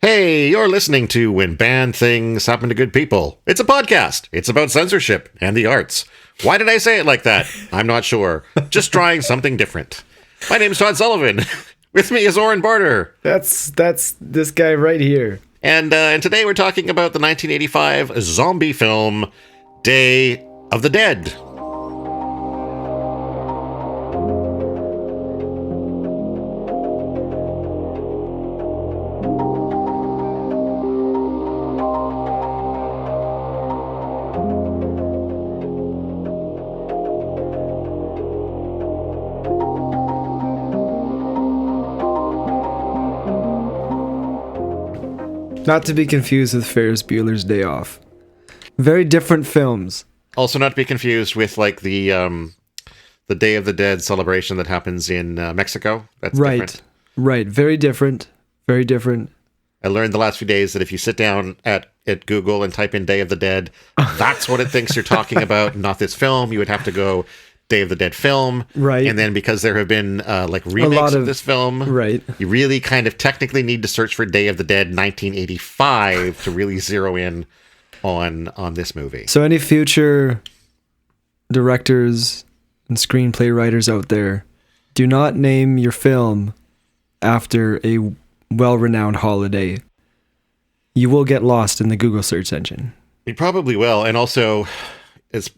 Hey, you're listening to When Bad Things Happen to Good People. It's a podcast. It's about censorship and the arts. Why did I say it like that? I'm not sure. Just trying something different. My name's Todd Sullivan. With me is Oren Barter. That's this guy right here. And today we're talking about the 1985 zombie film, Day of the Dead. Not to be confused with Ferris Bueller's Day Off. Very different films. Also not to be confused with like the Day of the Dead celebration that happens in Mexico. That's right. different. Right. Very different. Very different. I learned the last few days that if you sit down at Google and type in Day of the Dead, that's what it thinks you're talking about, not this film. You would have to go Day of the Dead film. Right. And then because there have been like remakes of this film, right, you really kind of technically need to search for Day of the Dead 1985 to really zero in on this movie. So any future directors and screenplay writers out there, do not name your film after a well-renowned holiday. You will get lost in the Google search engine. You probably will. And also,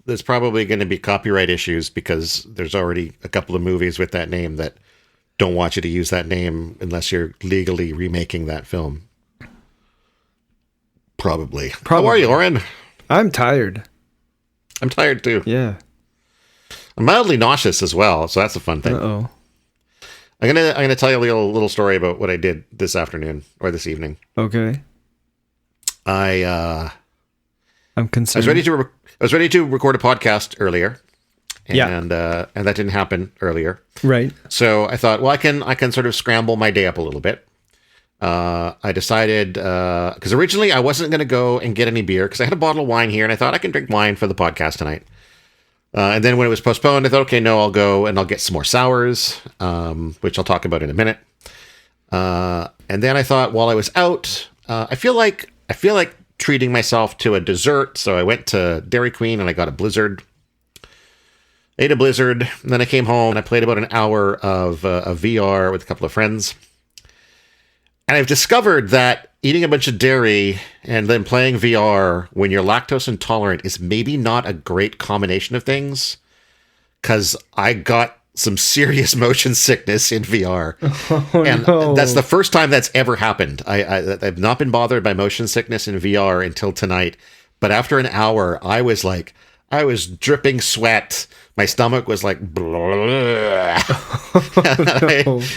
there's probably going to be copyright issues because there's already a couple of movies with that name that don't want you to use that name unless you're legally remaking that film. Probably. How are you, Oren? I'm tired. I'm tired too. Yeah. I'm mildly nauseous as well, so that's a fun thing. Uh-oh. I'm gonna tell you a little story about what I did this afternoon or this evening. Okay. I'm concerned. I was ready to record a podcast earlier, and yeah. and that didn't happen earlier. Right. So I thought, well, I can sort of scramble my day up a little bit. I decided because originally I wasn't going to go and get any beer because I had a bottle of wine here, and I thought I can drink wine for the podcast tonight. And then when it was postponed, I thought, okay, no, I'll go and I'll get some more sours, which I'll talk about in a minute. And then I thought, while I was out, I feel like treating myself to a dessert. So I went to Dairy Queen and I got a Blizzard. Ate a Blizzard. And then I came home and I played about an hour of VR with a couple of friends. And I've discovered that eating a bunch of dairy and then playing VR when you're lactose intolerant is maybe not a great combination of things. Because I got some serious motion sickness in VR. Oh, and no. That's the first time that's ever happened. I've not been bothered by motion sickness in VR until tonight. But after an hour, I was dripping sweat. My stomach was like, and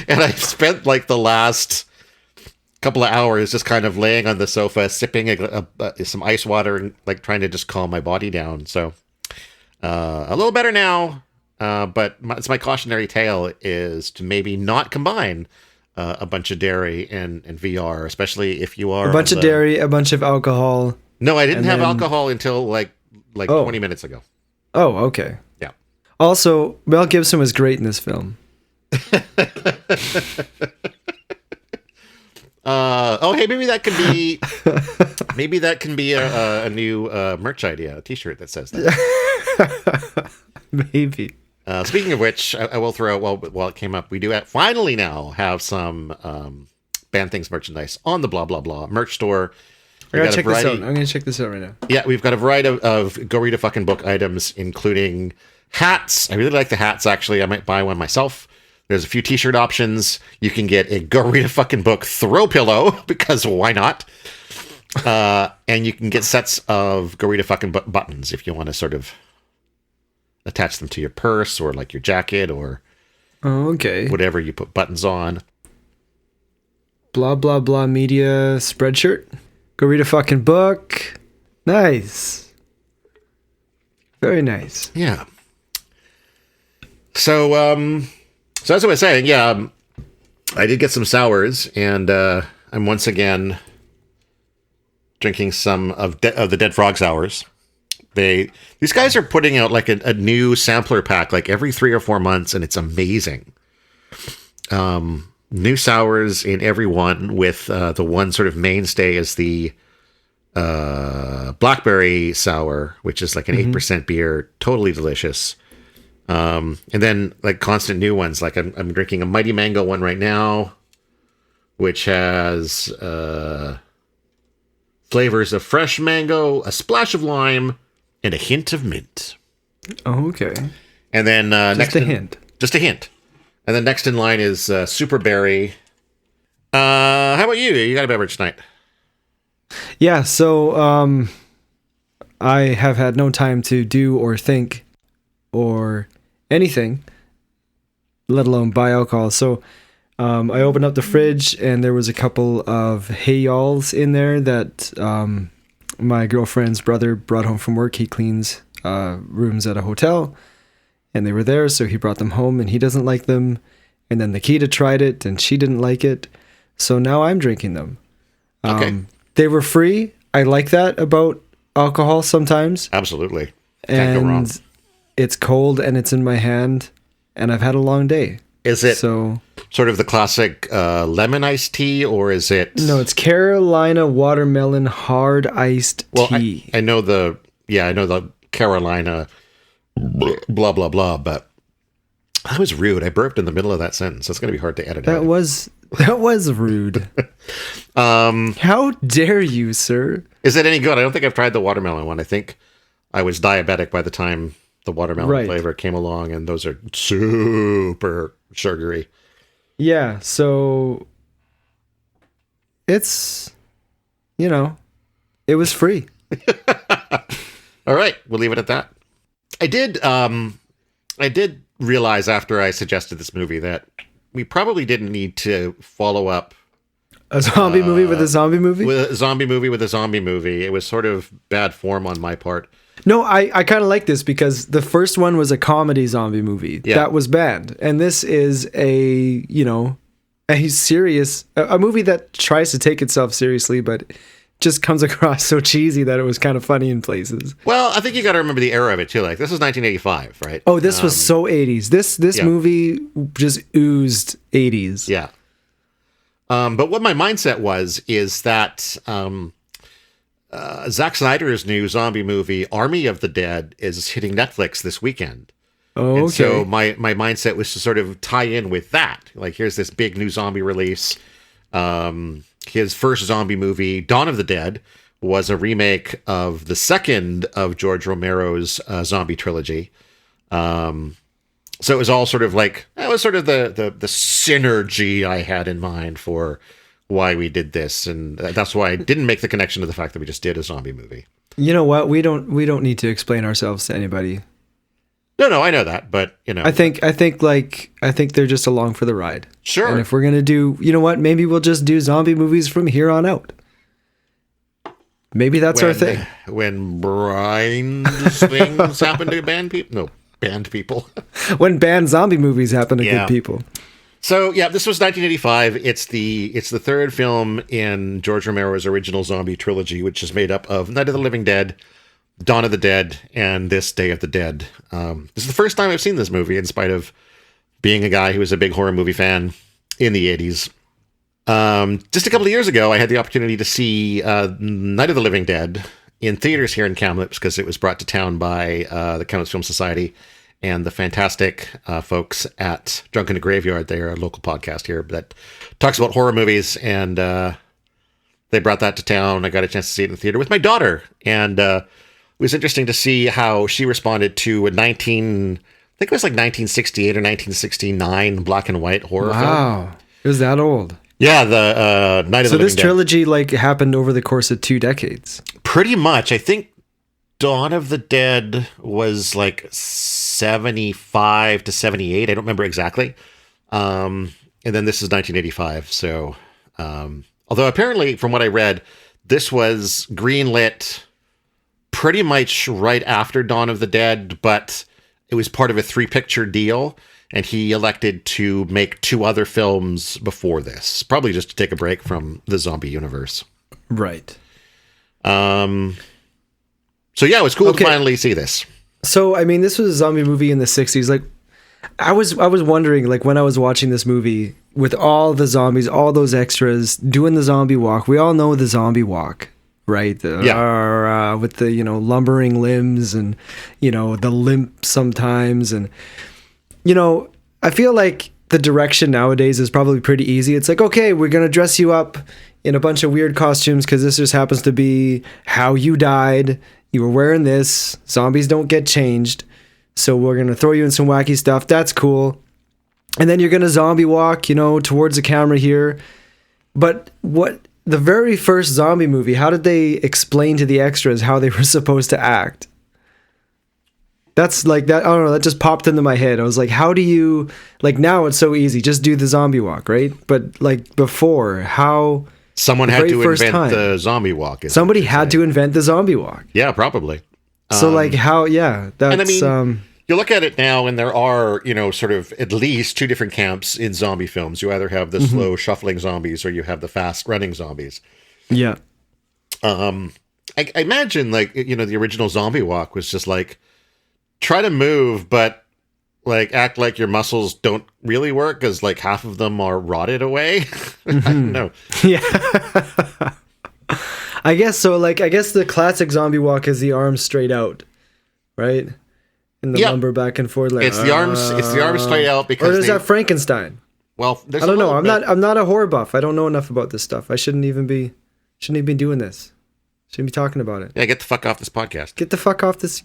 I spent like the last couple of hours just kind of laying on the sofa, sipping some ice water and like trying to just calm my body down. So a little better now. But it's my cautionary tale is to maybe not combine a bunch of dairy and VR, especially if you are a bunch of dairy, a bunch of alcohol. No, I didn't have alcohol until like 20 minutes ago. Oh, okay. Yeah. Also, Mel Gibson was great in this film. Hey, maybe that can be a new merch idea, a T-shirt that says that. Maybe. Speaking of which, I will throw out while it came up, we do finally now have some Band Things merchandise on the blah blah blah merch store. I'm gonna check this out right now. Yeah, we've got a variety of gory to fucking book items, including hats. I really like the hats. Actually, I might buy one myself. There's a few T-shirt options. You can get a gory to fucking book throw pillow because why not? And you can get sets of gory to fucking buttons if you want to sort of attach them to your purse or like your jacket or whatever you put buttons on. Blah blah blah media spreadshirt. Go read a fucking book. Nice. Very nice. Yeah. So as I was saying, yeah, I did get some sours, and I'm once again drinking some of the Dead Frog sours. These guys are putting out like a new sampler pack like every 3 or 4 months, and it's amazing. new sours in every one, with the one sort of mainstay is the blackberry sour, which is like an 8% beer, totally delicious. And then like constant new ones. Like I'm drinking a Mighty Mango one right now, which has flavors of fresh mango, a splash of lime, and a hint of mint. Oh, okay. And then Just a hint. Just a hint. And then next in line is Super Berry. How about you? You got a beverage tonight? Yeah, so I have had no time to do or think or anything, let alone buy alcohol. So I opened up the fridge and there was a couple of Hey-Y'alls in there that my girlfriend's brother brought home from work. He cleans rooms at a hotel, and they were there, so he brought them home, and he doesn't like them. And then Nikita tried it, and she didn't like it. So now I'm drinking them. Okay. They were free. I like that about alcohol sometimes. Absolutely. Can't go wrong. And it's cold, and it's in my hand, and I've had a long day. Is it so sort of the classic lemon iced tea, or is it... No, it's Carolina watermelon hard iced tea. I know the Carolina blah, blah, blah, but that was rude. I burped in the middle of that sentence. That's going to be hard to edit out. That was rude. How dare you, sir? Is it any good? I don't think I've tried the watermelon one. I think I was diabetic by the time the watermelon flavor came along, and those are super sugary. Yeah, so it's, it was free. All right, we'll leave it at that. I did realize after I suggested this movie that we probably didn't need to follow up a zombie movie with a zombie movie? With a zombie movie with a zombie movie. It was sort of bad form on my part. No, I kind of like this because the first one was a comedy zombie movie. Yeah. That was banned. And this is a serious, a movie that tries to take itself seriously, but just comes across so cheesy that it was kind of funny in places. Well, I think you got to remember the era of it too. Like, this was 1985, right? Oh, this was so 80s. This movie just oozed 80s. Yeah. But what my mindset is that Zack Snyder's new zombie movie, Army of the Dead, is hitting Netflix this weekend. Oh, okay. And so my mindset was to sort of tie in with that. Like, here's this big new zombie release. His first zombie movie, Dawn of the Dead, was a remake of the second of George Romero's zombie trilogy. So it was all sort of like, that was sort of the synergy I had in mind for why we did this. And that's why I didn't make the connection to the fact that we just did a zombie movie. You know what? We don't need to explain ourselves to anybody. No, I know that, but I think they're just along for the ride. Sure. And if we're gonna do, you know what? Maybe we'll just do zombie movies from here on out. Maybe that's our thing. When Brian's things happen to banned people. When banned zombie movies happen to good people. So yeah, this was 1985. It's the third film in George Romero's original zombie trilogy, which is made up of Night of the Living Dead, Dawn of the Dead, and this Day of the Dead. This is the first time I've seen this movie, in spite of being a guy who was a big horror movie fan in the 80s. Just a couple of years ago, I had the opportunity to see Night of the Living Dead in theaters here in Kamloops, because it was brought to town by the Kamloops Film Society and the fantastic folks at Drunken Graveyard. They're a local podcast here that talks about horror movies, and they brought that to town. I got a chance to see it in the theater with my daughter, and it was interesting to see how she responded to a 1968 or 1969 black and white horror film. Wow, it was that old. Yeah, the Night of the Living Dead. So this trilogy happened over the course of 2 decades. Pretty much. I think Dawn of the Dead was 75 to 78. I don't remember exactly. And then this is 1985. So, although apparently, from what I read, this was greenlit pretty much right after Dawn of the Dead, but it was part of a 3-picture deal, and he elected to make 2 other films before this, probably just to take a break from the zombie universe. Right. So yeah, it was cool to finally see this. So, I mean, this was a zombie movie in the 60s. I was wondering, like, when I was watching this movie with all the zombies, all those extras doing the zombie walk. We all know the zombie walk, right? With the, you know, lumbering limbs and, you know, the limp sometimes. And, you know, I feel like the direction nowadays is probably pretty easy. It's like, okay, we're going to dress you up in a bunch of weird costumes because this just happens to be how you died. You were wearing this. Zombies don't get changed. So we're going to throw you in some wacky stuff. That's cool. And then you're going to zombie walk, you know, towards the camera here. But the very first zombie movie, how did they explain to the extras how they were supposed to act? That's like that. I don't know. That just popped into my head. I was like, how do you, like, now it's so easy. Just do the zombie walk, right? But like before, how? Someone had to invent the zombie walk. Somebody had to invent the zombie walk. Yeah, probably. So like how, yeah, that's, and I mean, you look at it now and there are, you know, sort of at least two different camps in zombie films. You either have the slow shuffling zombies or you have the fast running zombies. Yeah. I imagine, like, you know, the original zombie walk was just like, try to move, but like act like your muscles don't really work because like half of them are rotted away. I don't know. Yeah. I guess so. Like, I guess the classic zombie walk is the arms straight out, right? And the lumber back and forth. Like, it's the arms straight out because. Or is that Frankenstein? Well, I don't know. I'm not a horror buff. I don't know enough about this stuff. I shouldn't even be doing this. Shouldn't be talking about it. Yeah, get the fuck off this podcast. Get the fuck off this.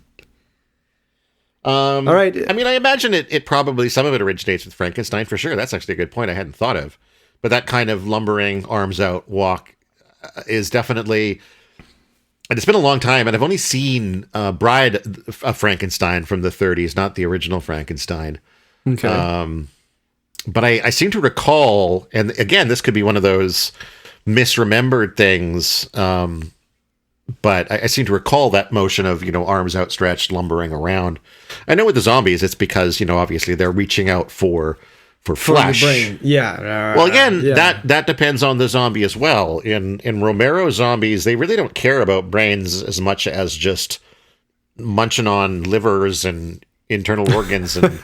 All right. I mean, I imagine it probably, some of it originates with Frankenstein for sure. That's actually a good point I hadn't thought of. But that kind of lumbering, arms out walk is definitely, and it's been a long time, and I've only seen Bride of Frankenstein from the 30s, not the original Frankenstein. Okay. But I seem to recall, and again, this could be one of those misremembered things, but I seem to recall that motion of, you know, arms outstretched, lumbering around. I know with the zombies, it's because, you know, obviously they're reaching out for flesh. For the brain. Yeah. Well, again, that depends on the zombie as well. In Romero zombies, they really don't care about brains as much as just munching on livers and internal organs and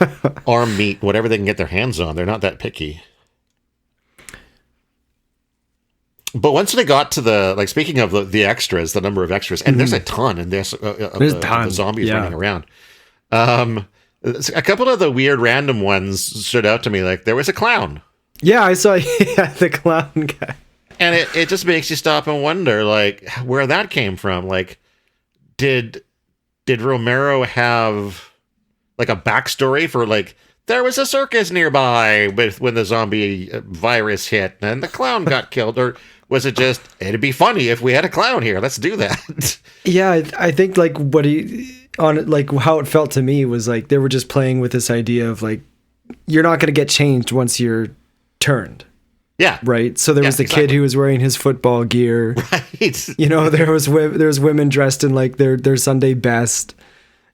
arm meat, whatever they can get their hands on. They're not that picky. But once they got to the, like, speaking of the extras, the number of extras, and there's a ton in this, the zombies running around. A couple of the weird random ones stood out to me. Like, there was a clown. Yeah, I saw the clown guy. And it just makes you stop and wonder, like, where that came from. Like, did Romero have, like, a backstory for, like, there was a circus nearby when the zombie virus hit and the clown got killed? Or was it just, it'd be funny if we had a clown here, let's do that? Yeah, I think, like, how it felt to me was like they were just playing with this idea of, like, you're not going to get changed once you're turned. Yeah. Right. So there was the kid who was wearing his football gear. Right. You know, there was women dressed in like their Sunday best.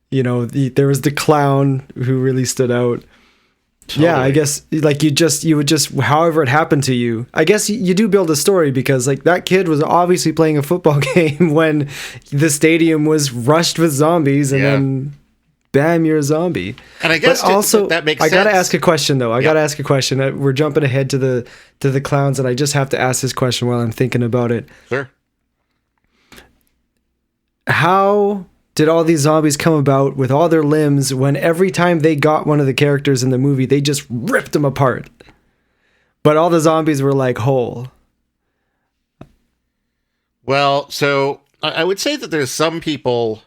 You know, there was the clown who really stood out. Totally. Yeah, I guess like you would just however it happened to you. I guess you do build a story because like that kid was obviously playing a football game when the stadium was rushed with zombies and then bam, you're a zombie. And I guess also that makes sense. I gotta ask a question though. I gotta ask a question. We're jumping ahead to the clowns, and I just have to ask this question while I'm thinking about it. Sure. How did all these zombies come about with all their limbs when every time they got one of the characters in the movie, they just ripped them apart? But all the zombies were like whole. Well, so I would say that there's some people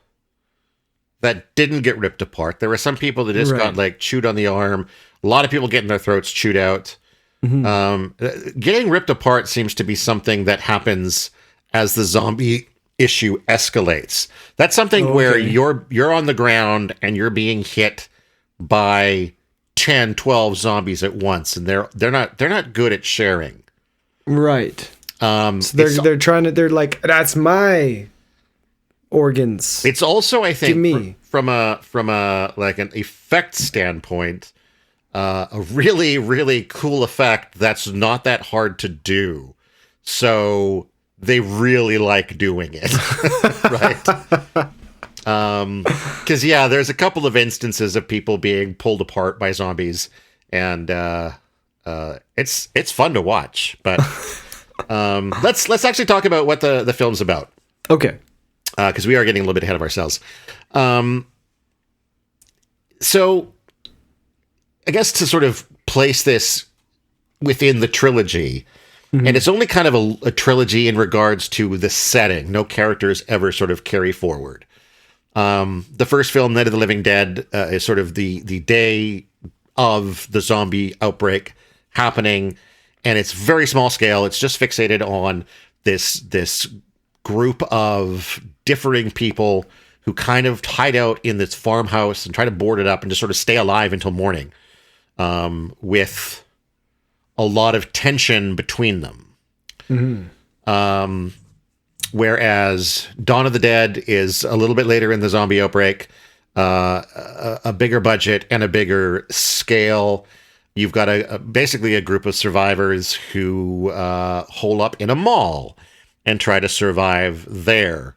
that didn't get ripped apart. There were some people that just got like chewed on the arm. A lot of people getting their throats chewed out. Mm-hmm. Getting ripped apart seems to be something that happens as the zombie issue escalates. That's something where you're on the ground and you're being hit by 10, 12 zombies at once, and they're not good at sharing. Right. So they're like, that's my organs. It's also, I think, from a like an effect standpoint, a really, really cool effect that's not that hard to do. So they really like doing it. Right. Because yeah, there's a couple of instances of people being pulled apart by zombies, and it's fun to watch. But let's actually talk about what the film's about. Okay. Because we are getting a little bit ahead of ourselves. So I guess to sort of place this within the trilogy, and it's only kind of a trilogy in regards to the setting. No characters ever sort of carry forward. The first film, Night of the Living Dead, is sort of the day of the zombie outbreak happening, and it's very small scale. It's just fixated on this group of differing people who kind of hide out in this farmhouse and try to board it up and just sort of stay alive until morning, with a lot of tension between them. Whereas Dawn of the Dead is a little bit later in the zombie outbreak, a bigger budget and a bigger scale. You've got basically a group of survivors who hole up in a mall and try to survive there,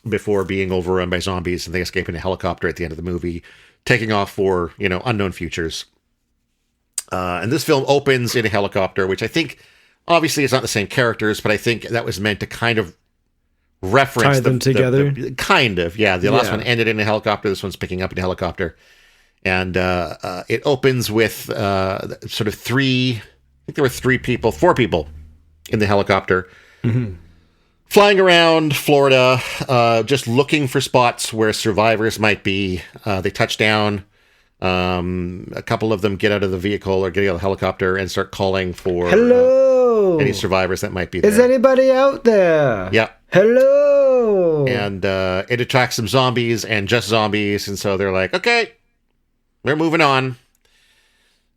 before being overrun by zombies, and they escape in a helicopter at the end of the movie, taking off for, unknown futures. And this film opens in a helicopter, which I think, obviously, it's not the same characters, but I think that was meant to kind of reference Tie them together. Kind of, yeah. The last one ended in a helicopter. This one's picking up in a helicopter, and it opens with sort of three. I think there were four people in the helicopter, flying around Florida, just looking for spots where survivors might be. They touch down. A couple of them get out of the vehicle or get out of the helicopter and start calling for any survivors that might be there. Is anybody out there? Yeah. Hello. And it attracts some zombies and just zombies, and so they're like, okay, we're moving on.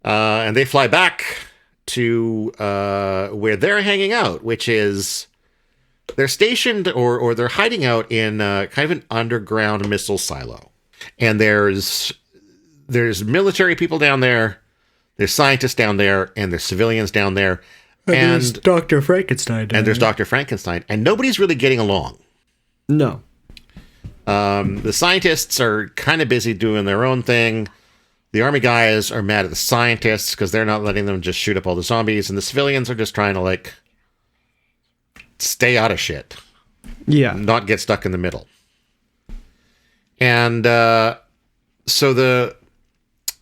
And they fly back to where they're hanging out, which is they're stationed or they're hiding out in kind of an underground missile silo. And there's military people down there, there's scientists down there, and there's civilians down there. And there's Dr. Frankenstein. And there's Dr. Frankenstein. And nobody's really getting along. No. The scientists are kind of busy doing their own thing. The army guys are mad at the scientists because they're not letting them just shoot up all the zombies. And the civilians are just trying to, stay out of shit. Yeah. Not get stuck in the middle. And so the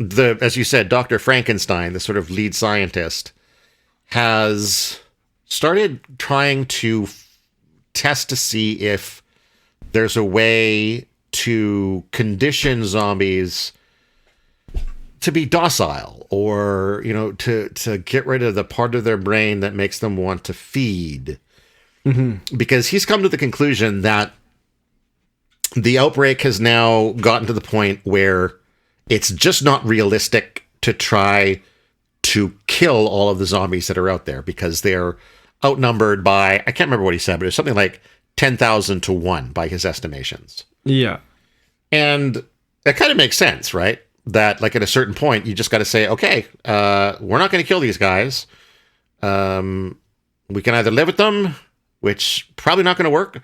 as you said, Dr. Frankenstein, the sort of lead scientist, has started trying to test to see if there's a way to condition zombies to be docile, or to get rid of the part of their brain that makes them want to feed. Because he's come to the conclusion that the outbreak has now gotten to the point where it's just not realistic to try to kill all of the zombies that are out there, because they're outnumbered by, I can't remember what he said, but it's something like 10,000 to 1 by his estimations. Yeah. And that kind of makes sense, right? That at a certain point, you just got to say, okay, we're not going to kill these guys. We can either live with them, which probably not going to work,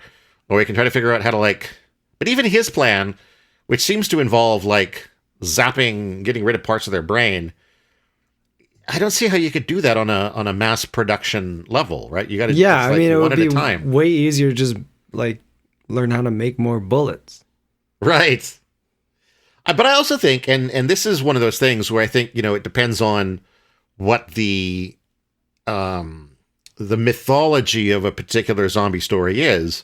or we can try to figure out how to but even his plan, which seems to involve zapping, getting rid of parts of their brain, I don't see how you could do that on a mass production level, right? You got to it one would at be a time. way easier to just learn how to make more bullets. Right. But I also think, and this is one of those things where I think, it depends on what the mythology of a particular zombie story is,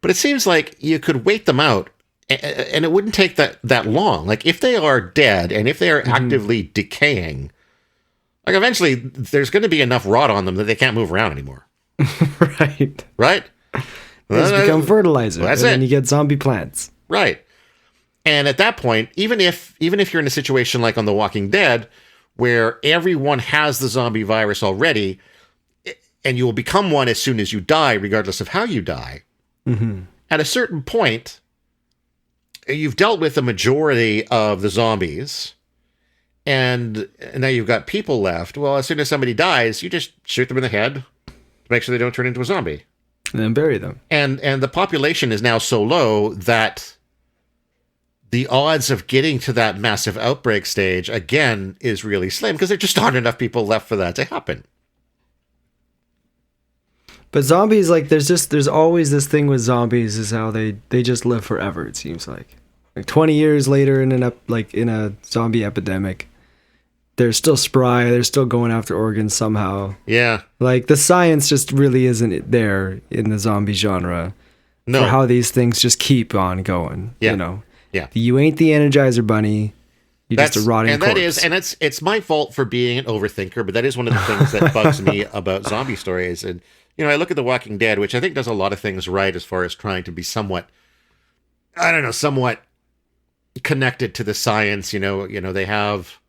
but it seems like you could wait them out and it wouldn't take that long. If they are dead and if they are actively decaying, eventually there's going to be enough rot on them that they can't move around anymore. Right. Right? They just become fertilizer. That's and then you get zombie plants. Right. And at that point, even if you're in a situation like on The Walking Dead, where everyone has the zombie virus already, and you will become one as soon as you die, regardless of how you die, at a certain point, you've dealt with the majority of the zombies, and now you've got people left. Well, as soon as somebody dies, you just shoot them in the head to make sure they don't turn into a zombie. And then bury them. And the population is now so low that the odds of getting to that massive outbreak stage, again, is really slim because there just aren't enough people left for that to happen. But zombies, like, there's always this thing with zombies is how they just live forever, it seems like. Like 20 years later in a zombie epidemic, they're still spry, they're still going after organs somehow. Yeah. Like, the science just really isn't there in the zombie genre. No. For how these things just keep on going, Yeah. you know? Yeah. You ain't the Energizer Bunny. You're just a rotting and corpse. that is, and it's my fault for being an overthinker, but that is one of the things that bugs me about zombie stories. And, you know, I look at The Walking Dead, which I think does a lot of things right as far as trying to be somewhat connected to the science. You know, they have,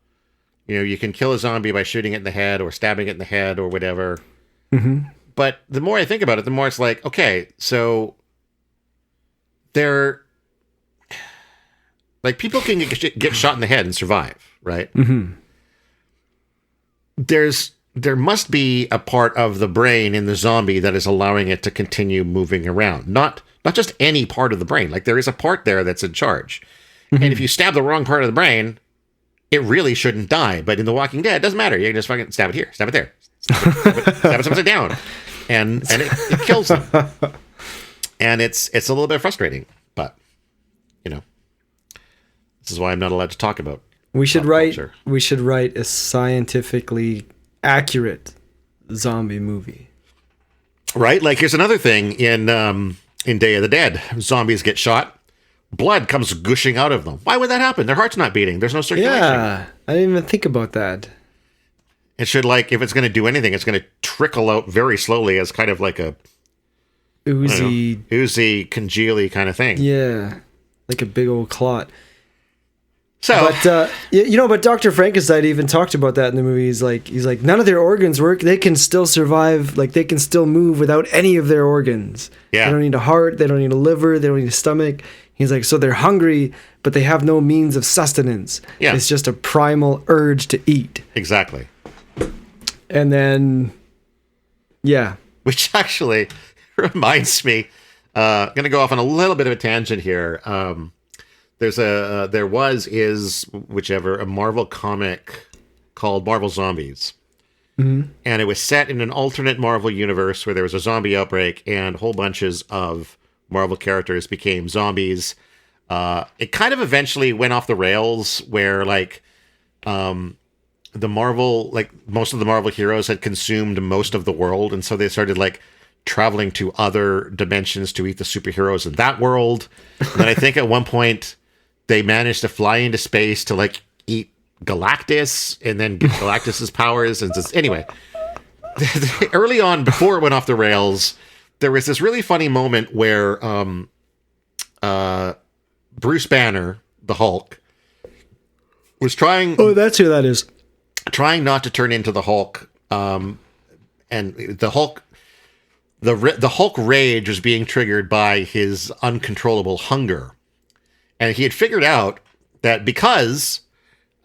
you know, you can kill a zombie by shooting it in the head or stabbing it in the head or whatever. Mm-hmm. But the more I think about it, the more it's like, okay, so they're like, people can get shot in the head and survive, right? Mm-hmm. There must be a part of the brain in the zombie that is allowing it to continue moving around. Not just any part of the brain. Like, there is a part there that's in charge. Mm-hmm. And if you stab the wrong part of the brain, it really shouldn't die. But in The Walking Dead, it doesn't matter. You can just fucking stab it here, stab it there, stab it upside down. And it kills them. And it's a little bit frustrating. But, you know, this is why I'm not allowed to talk about We should culture. write a scientifically accurate zombie movie. Right? Like, here's another thing in Day of the Dead. Zombies get shot. Blood comes gushing out of them. Why would that happen? Their heart's not beating. There's no circulation. Yeah, I didn't even think about that. It should, like, if it's going to do anything, it's going to trickle out very slowly as kind of like a Oozy, congealy kind of thing. yeah, like a big old clot. So, But Dr. Frankenstein even talked about that in the movie. He's like, none of their organs work. They can still survive. Like, they can still move without any of their organs. Yeah. They don't need a heart. They don't need a liver. They don't need a stomach. He's like, so they're hungry, but they have no means of sustenance. Yeah. It's just a primal urge to eat. exactly. And then, yeah. Which actually reminds me, I'm going to go off on a little bit of a tangent here. Whichever, a Marvel comic called Marvel Zombies. Mm-hmm. And it was set in an alternate Marvel universe where there was a zombie outbreak and whole bunches of Marvel characters became zombies. It kind of eventually went off the rails where, like, the Marvel, like, most of the Marvel heroes had consumed most of the world, and so they started, like, traveling to other dimensions to eat the superheroes in that world. And then I think at one point they managed to fly into space to, like, eat Galactus and then get Galactus's powers. And just, anyway, early on, before it went off the rails, there was this really funny moment where Bruce Banner, the Hulk, was trying... Oh, that's who that is. Trying not to turn into the Hulk. And the Hulk... The Hulk rage was being triggered by his uncontrollable hunger. And he had figured out that because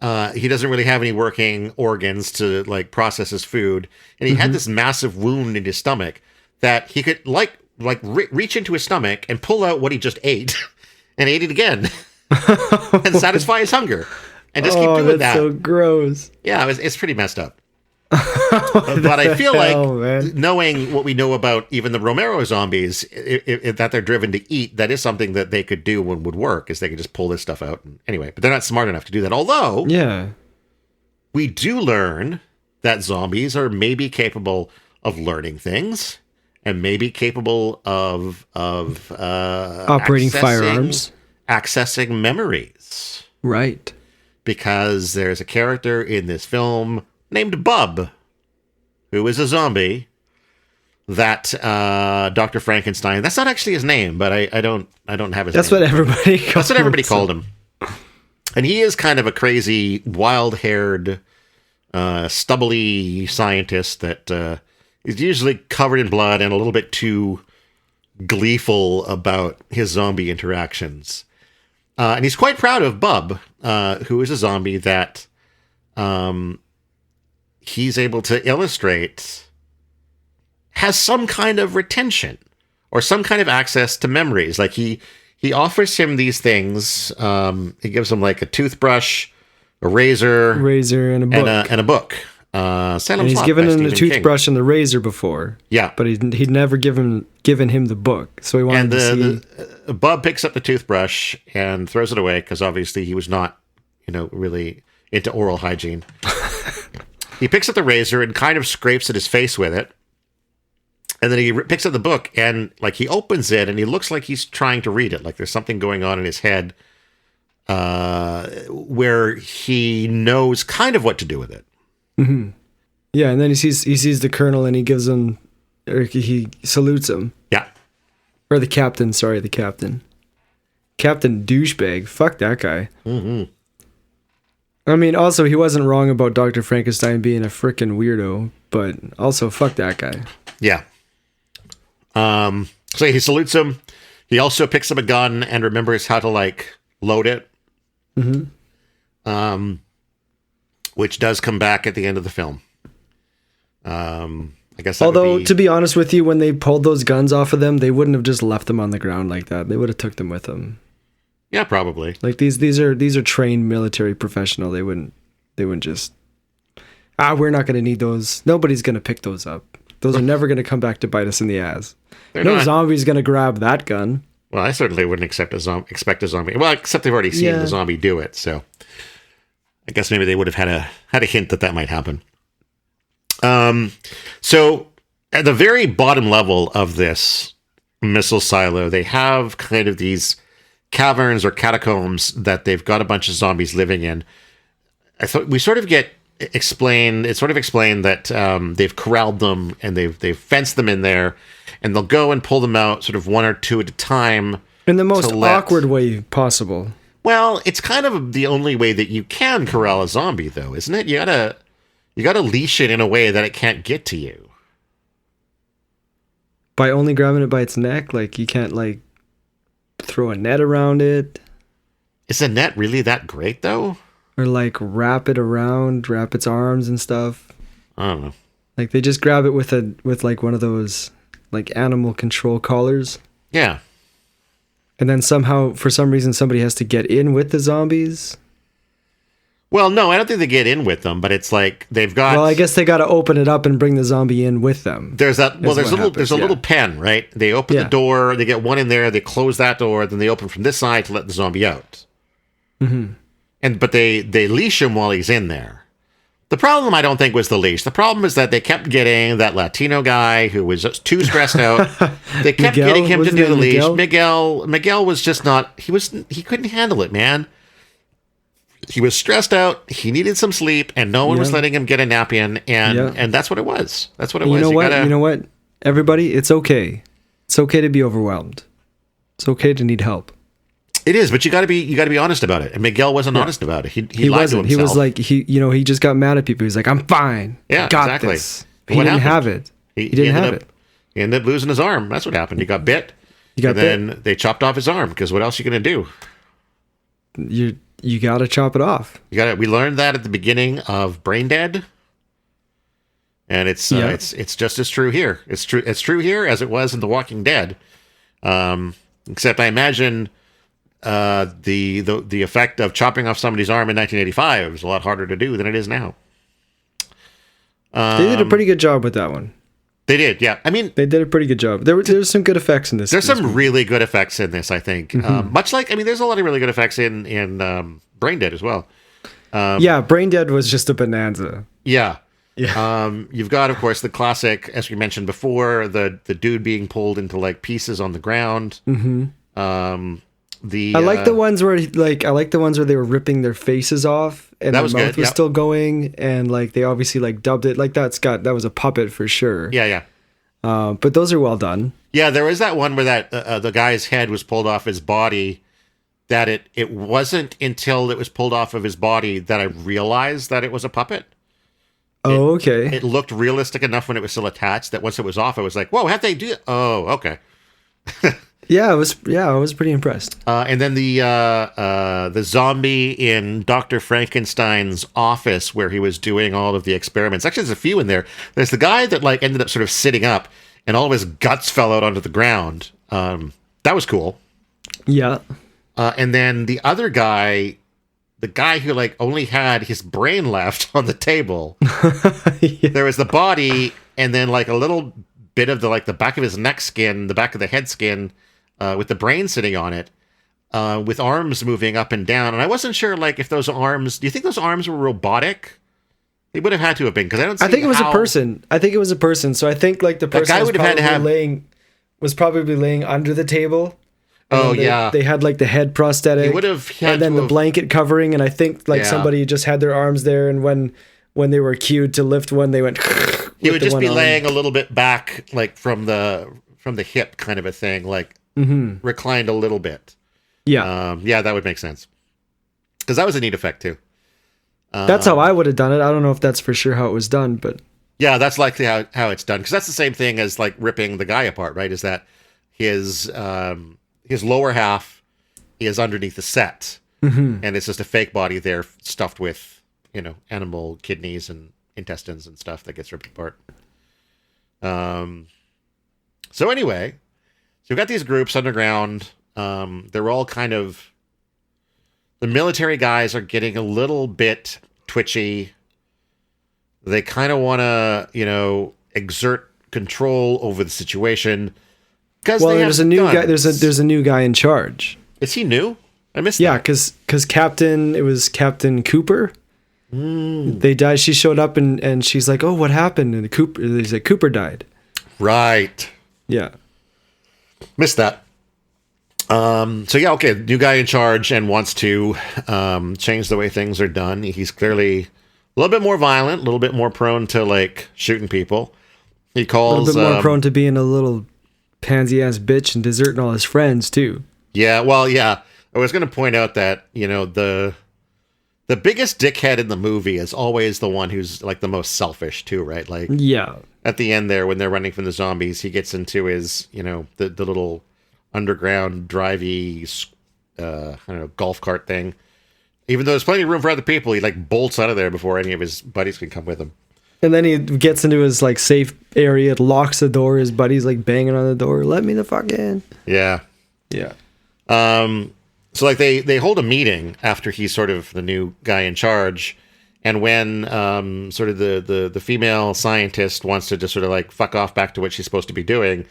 he doesn't really have any working organs to, like, process his food, and he had this massive wound in his stomach, that he could reach into his stomach and pull out what he just ate and ate it again and satisfy his hunger and just keep doing that. So gross. Yeah, it's pretty messed up. But I feel like, knowing what we know about even the Romero zombies, that they're driven to eat, that is something that they could do and would work, is they could just pull this stuff out. And anyway, but they're not smart enough to do that. Although, yeah, we do learn that zombies are maybe capable of learning things and maybe capable of operating firearms, accessing memories. Right. Because there's a character in this film named Bub, who is a zombie, that Dr. Frankenstein, that's not actually his name, but I don't have his That's name. What everybody called That's what everybody called him. And he is kind of a crazy, wild-haired, stubbly scientist that is usually covered in blood and a little bit too gleeful about his zombie interactions. And he's quite proud of Bub, who is a zombie that he's able to illustrate has some kind of retention. or some kind of access to memories. Like he offers him these things. He gives him like a toothbrush, a razor, and a book. And a book. Salem's And he's Lot given by him the Stephen toothbrush King. and the razor before. Yeah. But he'd never given him the book. So he wanted to see. Bob picks up the toothbrush and throws it away because obviously he was not, really into oral hygiene. He picks up the razor and kind of scrapes at his face with it. And then he picks up the book and like he opens it and he looks like he's trying to read it. Like there's something going on in his head where he knows kind of what to do with it. Mm-hmm. Yeah, and then he sees the colonel and he gives him, or he salutes him. Yeah. Or the captain, Captain douchebag. Fuck that guy. Mm-hmm. I mean, also, he wasn't wrong about Dr. Frankenstein being a frickin' weirdo, but also, fuck that guy. Yeah. So he salutes him. He also picks up a gun and remembers how to, like, load it. Mm-hmm. Which does come back at the end of the film. I guess although, to be honest with you, when they pulled those guns off of them, they wouldn't have just left them on the ground like that. They would have took them with them. Yeah, probably. Like these are trained military professional. They wouldn't just we're not going to need those. Nobody's going to pick those up. Those are never going to come back to bite us in the ass. No zombie's going to grab that gun. Well, I certainly wouldn't expect a zombie. Well, except they've already seen the zombie do it, so I guess maybe they would have had a hint that might happen. So at the very bottom level of this missile silo, they have kind of these caverns or catacombs that they've got a bunch of zombies living in. I thought we sort of get explained that they've corralled them and they've fenced them in there, and they'll go and pull them out sort of one or two at a time in the most awkward way possible. Well, it's kind of the only way that you can corral a zombie, though, isn't it? You gotta leash it in a way that it can't get to you. By only grabbing it by its neck, like you can't like throw a net around it. Is the net really that great, though? Or like wrap its arms and stuff. I don't know. Like they just grab it with like one of those like animal control collars. Yeah. And then somehow, for some reason, somebody has to get in with the zombies. Well, no, I don't think they get in with them, but it's like they've got. Well, I guess they got to open it up and bring the zombie in with them. There's that. Well, there's a little pen, right? They open the door, they get one in there, they close that door, then they open from this side to let the zombie out. Mm-hmm. But they leash him while he's in there. The problem, I don't think, was the leash. The problem is that they kept getting that Latino guy who was just too stressed out. They kept getting him to do the leash. Miguel was just not. He couldn't handle it, man. He was stressed out. He needed some sleep, and no one was letting him get a nap in. And that's what it was. That's what it was. You know what? Everybody, it's okay. It's okay to be overwhelmed. It's okay to need help. It is, but you got to be honest about it. And Miguel wasn't honest about it. He lied to himself. He was like he just got mad at people. He's like, "I'm fine. Yeah, I got exactly. this." He didn't have it. He didn't have it. He ended up losing his arm. That's what happened. He got bit. Then they chopped off his arm because what else are you going to do? You got to chop it off. We learned that at the beginning of Brain Dead. And it's just as true here. It's true here as it was in The Walking Dead. Except I imagine the effect of chopping off somebody's arm in 1985 was a lot harder to do than it is now. They did a pretty good job with that one. They did, yeah. I mean, they did a pretty good job. There's some good effects in this. There's some really good effects in this, I think. Mm-hmm. Much like, there's a lot of really good effects in Brain Dead as well. Brain Dead was just a bonanza. Yeah. Yeah. You've got, of course, the classic, as we mentioned before, the dude being pulled into like pieces on the ground. Mm-hmm. I like the ones where they were ripping their faces off and their mouth was still going, and like they obviously like dubbed it like that was a puppet for sure. Yeah. But those are well done. Yeah, there was that one where that the guy's head was pulled off his body. That it wasn't until it was pulled off of his body that I realized that it was a puppet. Oh, okay. It looked realistic enough when it was still attached that once it was off, I was like, "Whoa, how'd they do it?" Oh, okay. I was pretty impressed. And then the zombie in Dr. Frankenstein's office where he was doing all of the experiments. Actually, there's a few in there. There's the guy that like ended up sort of sitting up, and all of his guts fell out onto the ground. That was cool. Yeah. And then the other guy, the guy who like only had his brain left on the table, Yeah. there was the body, and then like a little bit of the back of his neck skin, the back of the head skin, with the brain sitting on it, with arms moving up and down. And I wasn't sure like if those arms. Do you think those arms were robotic? They would have had to have been, because I don't. I think it was a person. So I think like the person guy would have had to have was probably laying under the table. Oh they, yeah, they had like the head prosthetic. He would have had and then the blanket covering, and I think like somebody just had their arms there, and when they were cued to lift one, they went. He would just be laying a little bit back, like from the hip, kind of a thing, like reclined a little bit. Yeah, yeah, that would make sense, because that was a neat effect too. That's how I would have done it. I don't know if that's for sure how it was done, but yeah, that's likely how it's done, because that's the same thing as like ripping the guy apart, right? Is that his lower half is underneath the set, and it's just a fake body there stuffed with, animal kidneys and intestines and stuff that gets ripped apart. So anyway, so we've got these groups underground. They're all kind of, the military guys are getting a little bit twitchy. They kind of want to, exert control over the situation. Well, there's a new guy. There's a new guy in charge. Is he new? I missed. Yeah, that. because Captain Cooper. They died. She showed up and she's like, "Oh, what happened?" And he's like, "Cooper died." Right. Yeah. Missed that. So yeah, okay. New guy in charge and wants to change the way things are done. He's clearly a little bit more violent, a little bit more prone to like shooting people. He calls a little bit more prone to being a little pansy ass bitch and deserting all his friends too. Yeah, well, yeah. I was going to point out that, the biggest dickhead in the movie is always the one who's like the most selfish too, right? Like, yeah. At the end there, when they're running from the zombies, he gets into his, the little underground drivey, golf cart thing. Even though there's plenty of room for other people, he like bolts out of there before any of his buddies can come with him. And then he gets into his like safe area, locks the door. His buddy's like banging on the door. Let me the fuck in. Yeah. Yeah. So like they hold a meeting after he's sort of the new guy in charge, and when sort of the female scientist wants to just sort of like fuck off back to what she's supposed to be doing,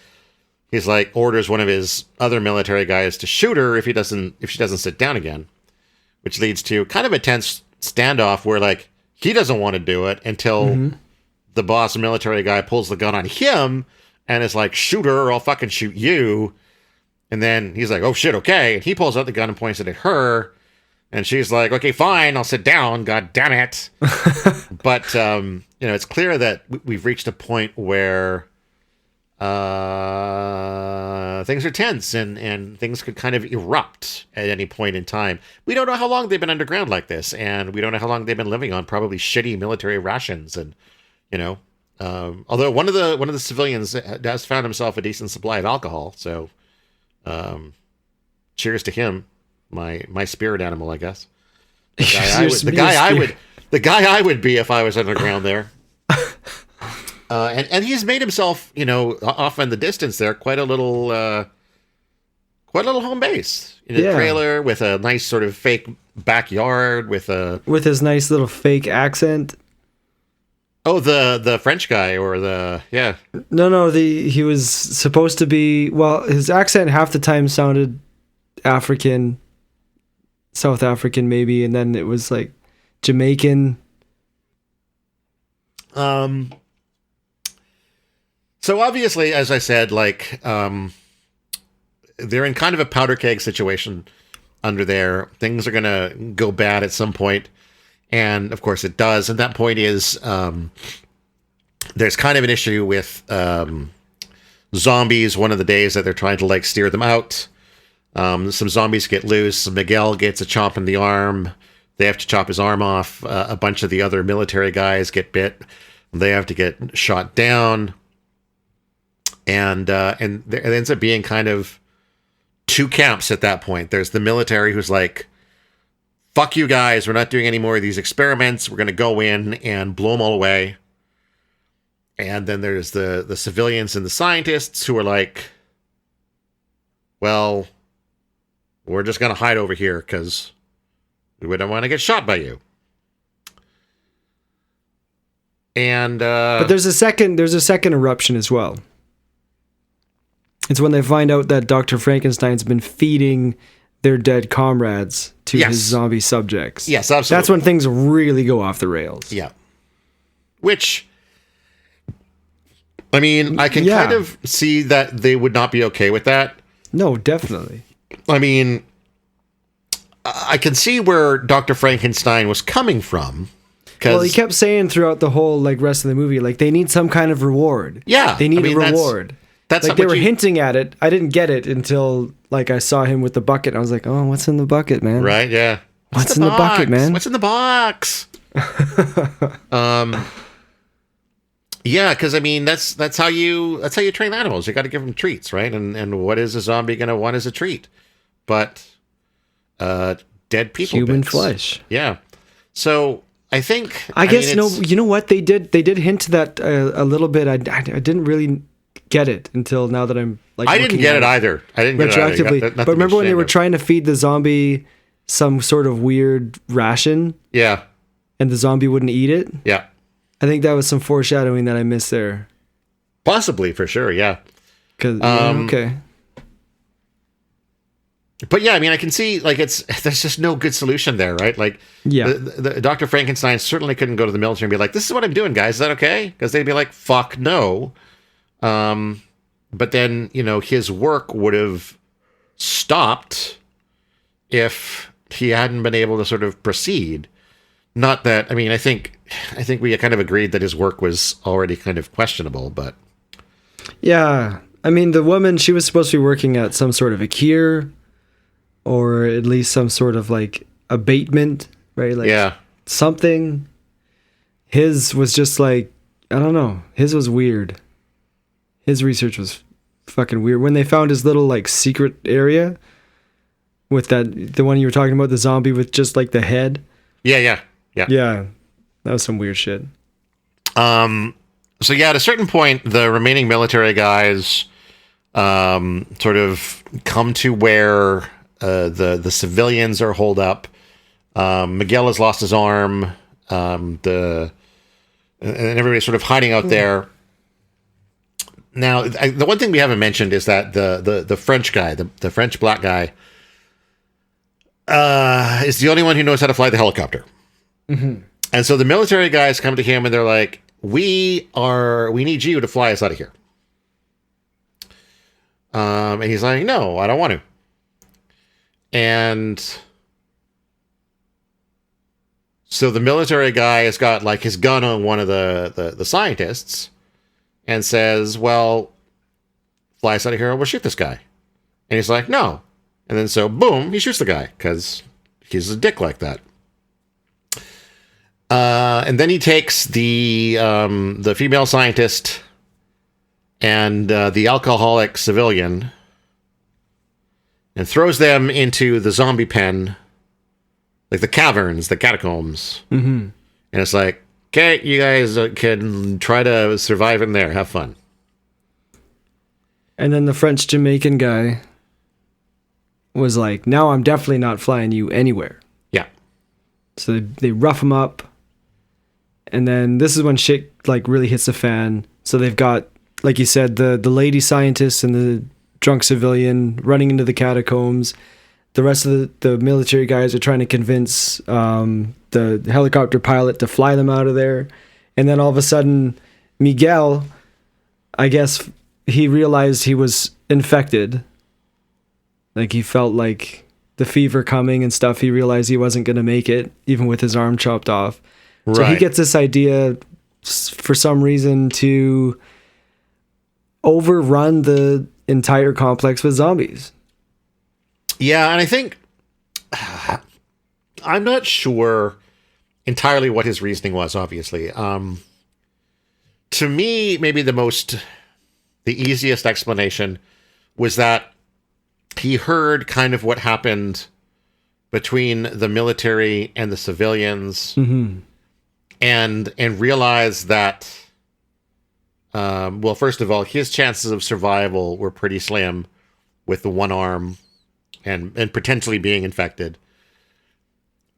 he's like orders one of his other military guys to shoot her if she doesn't sit down again, which leads to kind of a tense standoff where like he doesn't want to do it until the boss military guy pulls the gun on him and is like, shoot her or I'll fucking shoot you. And then he's like, oh shit, okay. And he pulls out the gun and points it at her. And she's like, okay, fine, I'll sit down. God damn it. But, it's clear that we've reached a point where things are tense and things could kind of erupt at any point in time. We don't know how long they've been underground like this. And we don't know how long they've been living on probably shitty military rations. And, although one of the civilians has found himself a decent supply of alcohol. So, cheers to him, my spirit animal, I guess. The guy I would be if I was underground there. And he's made himself, off in the distance there, quite a little home base in a trailer with a nice sort of fake backyard with his nice little fake accent. Oh, the French guy No, he was supposed to be, well, his accent half the time sounded African, South African maybe, and then it was like Jamaican. So obviously, as I said, like they're in kind of a powder keg situation under there. Things are gonna go bad at some point. And of course it does. And that point is there's kind of an issue with zombies one of the days that they're trying to like steer them out. Some zombies get loose. Miguel gets a chomp in the arm. They have to chop his arm off. A bunch of the other military guys get bit. They have to get shot down. And there ends up being kind of two camps at that point. There's the military who's like, fuck you guys, we're not doing any more of these experiments. We're going to go in and blow them all away. And then there's the civilians and the scientists who are like, well, we're just going to hide over here because we don't want to get shot by you. And but there's a second eruption as well. It's when they find out that Dr. Frankenstein's been feeding their dead comrades to his zombie subjects. Yes, absolutely. That's when things really go off the rails. Yeah. Which, I mean, I can kind of see that they would not be okay with that. No, definitely. I mean, I can see where Dr. Frankenstein was coming from. Well, he kept saying throughout the whole rest of the movie, they need some kind of reward. Yeah. They need a reward. That's they were hinting at it. I didn't get it until I saw him with the bucket. I was like, oh, what's in the bucket, man? Right, yeah. What's in the bucket, man? What's in the box? Yeah, because I mean that's how you train animals. You got to give them treats, right? And what is a zombie going to want as a treat? But dead people, human bits. Flesh. Yeah. So I think I guess you know what they did hint to that a little bit. I didn't really get it until now that I'm I didn't get it either. I didn't get retroactively. It either. But remember when they were trying to feed the zombie some sort of weird ration? Yeah. And the zombie wouldn't eat it? Yeah. I think that was some foreshadowing that I missed there. Possibly, for sure, yeah. Okay. But yeah, I mean, I can see there's just no good solution there, right? The Dr. Frankenstein certainly couldn't go to the military and be like, "This is what I'm doing, guys. Is that okay?" Because they'd be like, "Fuck no." But then his work would have stopped if he hadn't been able to sort of proceed. Not that I mean, I think we kind of agreed that his work was already kind of questionable, but yeah, I mean, the woman, she was supposed to be working at some sort of a cure. Or at least some sort of abatement, right? Something. His was just I don't know. His was weird. His research was fucking weird. When they found his little secret area with the one you were talking about, the zombie with just the head. Yeah. Yeah, that was some weird shit. So yeah, at a certain point, the remaining military guys sort of come to where the civilians are holed up. Miguel has lost his arm. And everybody's sort of hiding out there. Now, the one thing we haven't mentioned is that the French guy, the French black guy, is the only one who knows how to fly the helicopter. Mm-hmm. And so the military guys come to him and they're like, we need you to fly us out of here. And he's like, no, I don't want to. And so the military guy has got his gun on one of the scientists and says, well, fly us out of here or we'll shoot this guy. And he's like, no. And then so, boom, he shoots the guy because he's a dick like that. And then he takes the female scientist and the alcoholic civilian and throws them into the zombie pen, the caverns, the catacombs. Mm-hmm. And it's like, okay, you guys can try to survive in there. Have fun. And then the French Jamaican guy was like, now I'm definitely not flying you anywhere. Yeah. So they rough him up. And then this is when shit really hits the fan. So they've got, like you said, the lady scientist and the drunk civilian running into the catacombs. The rest of the military guys are trying to convince the helicopter pilot to fly them out of there. And then all of a sudden, Miguel, I guess he realized he was infected. He felt the fever coming and stuff. He realized he wasn't going to make it, even with his arm chopped off. Right. So he gets this idea for some reason to overrun the entire complex with zombies. Yeah, and I think I'm not sure entirely what his reasoning was, obviously. To me, maybe the easiest explanation was that he heard kind of what happened between the military and the civilians, mm-hmm. and realized that well, first of all, his chances of survival were pretty slim with the one arm and potentially being infected.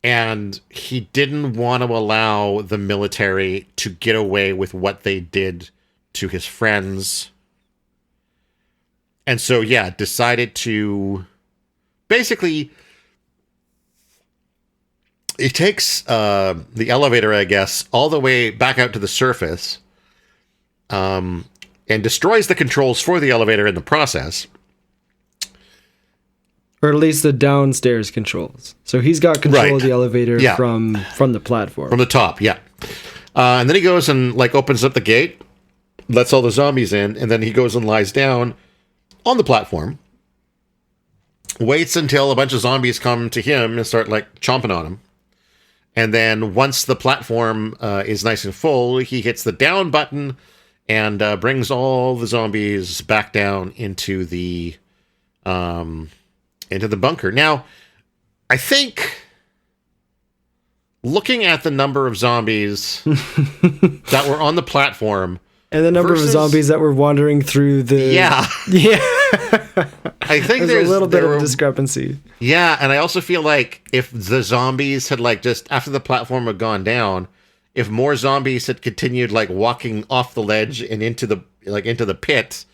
And he didn't want to allow the military to get away with what they did to his friends. And so, yeah, decided to basically... It takes the elevator, I guess, all the way back out to the surface and destroys the controls for the elevator in the process. Or at least the downstairs controls. So he's got control of the elevator from the platform. From the top, yeah. And then he goes and like opens up the gate, lets all the zombies in, and then he goes and lies down on the platform, waits until a bunch of zombies come to him and start like chomping on him. And then once the platform is nice and full, he hits the down button and brings all the zombies back down into the bunker. Now, I think looking at the number of zombies that were on the platform and the number of zombies that were wandering through the... Yeah. I think there's a little bit of a discrepancy. Yeah, and I also feel like if the zombies had like just after the platform had gone down, if more zombies had continued like walking off the ledge and into the pit,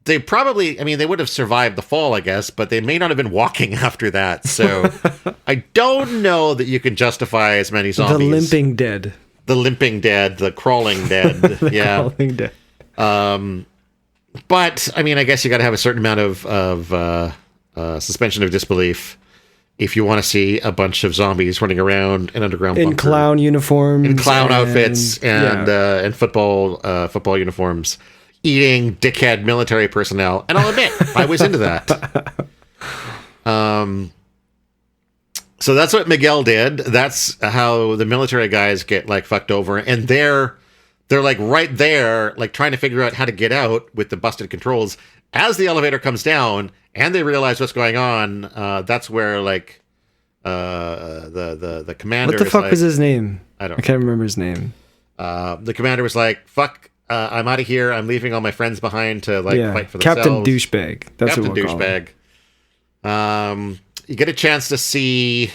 they probably, I mean, they would have survived the fall, I guess, but they may not have been walking after that. So I don't know that you can justify as many zombies. The limping dead. The limping dead, the crawling dead. The crawling dead. But I mean, I guess you got to have a certain amount of suspension of disbelief if you want to see a bunch of zombies running around an underground bunker. In clown uniforms, in clown outfits, and football uniforms, eating dickhead military personnel. And I'll admit, I was into that. So that's what Miguel did. That's how the military guys get like fucked over, and they're like right there, like trying to figure out how to get out with the busted controls. As the elevator comes down and they realize what's going on, that's where like the commander. What the fuck was his name? I can't remember his name. The commander was like, "Fuck, I'm out of here. I'm leaving all my friends behind to like fight for themselves." Captain Douchebag. That's Captain what we'll Douchebag. Call him. You get a chance to see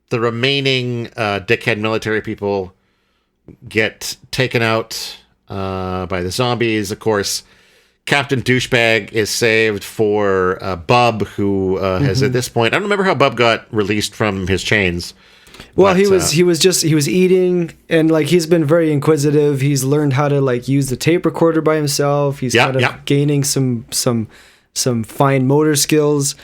the remaining dickhead military people get taken out by the zombies. Of course, Captain Douchebag is saved for Bub, who has at this point, I don't remember how Bub got released from his chains. Well, he was eating, and like he's been very inquisitive. He's learned how to like use the tape recorder by himself. He's gaining some fine motor skills,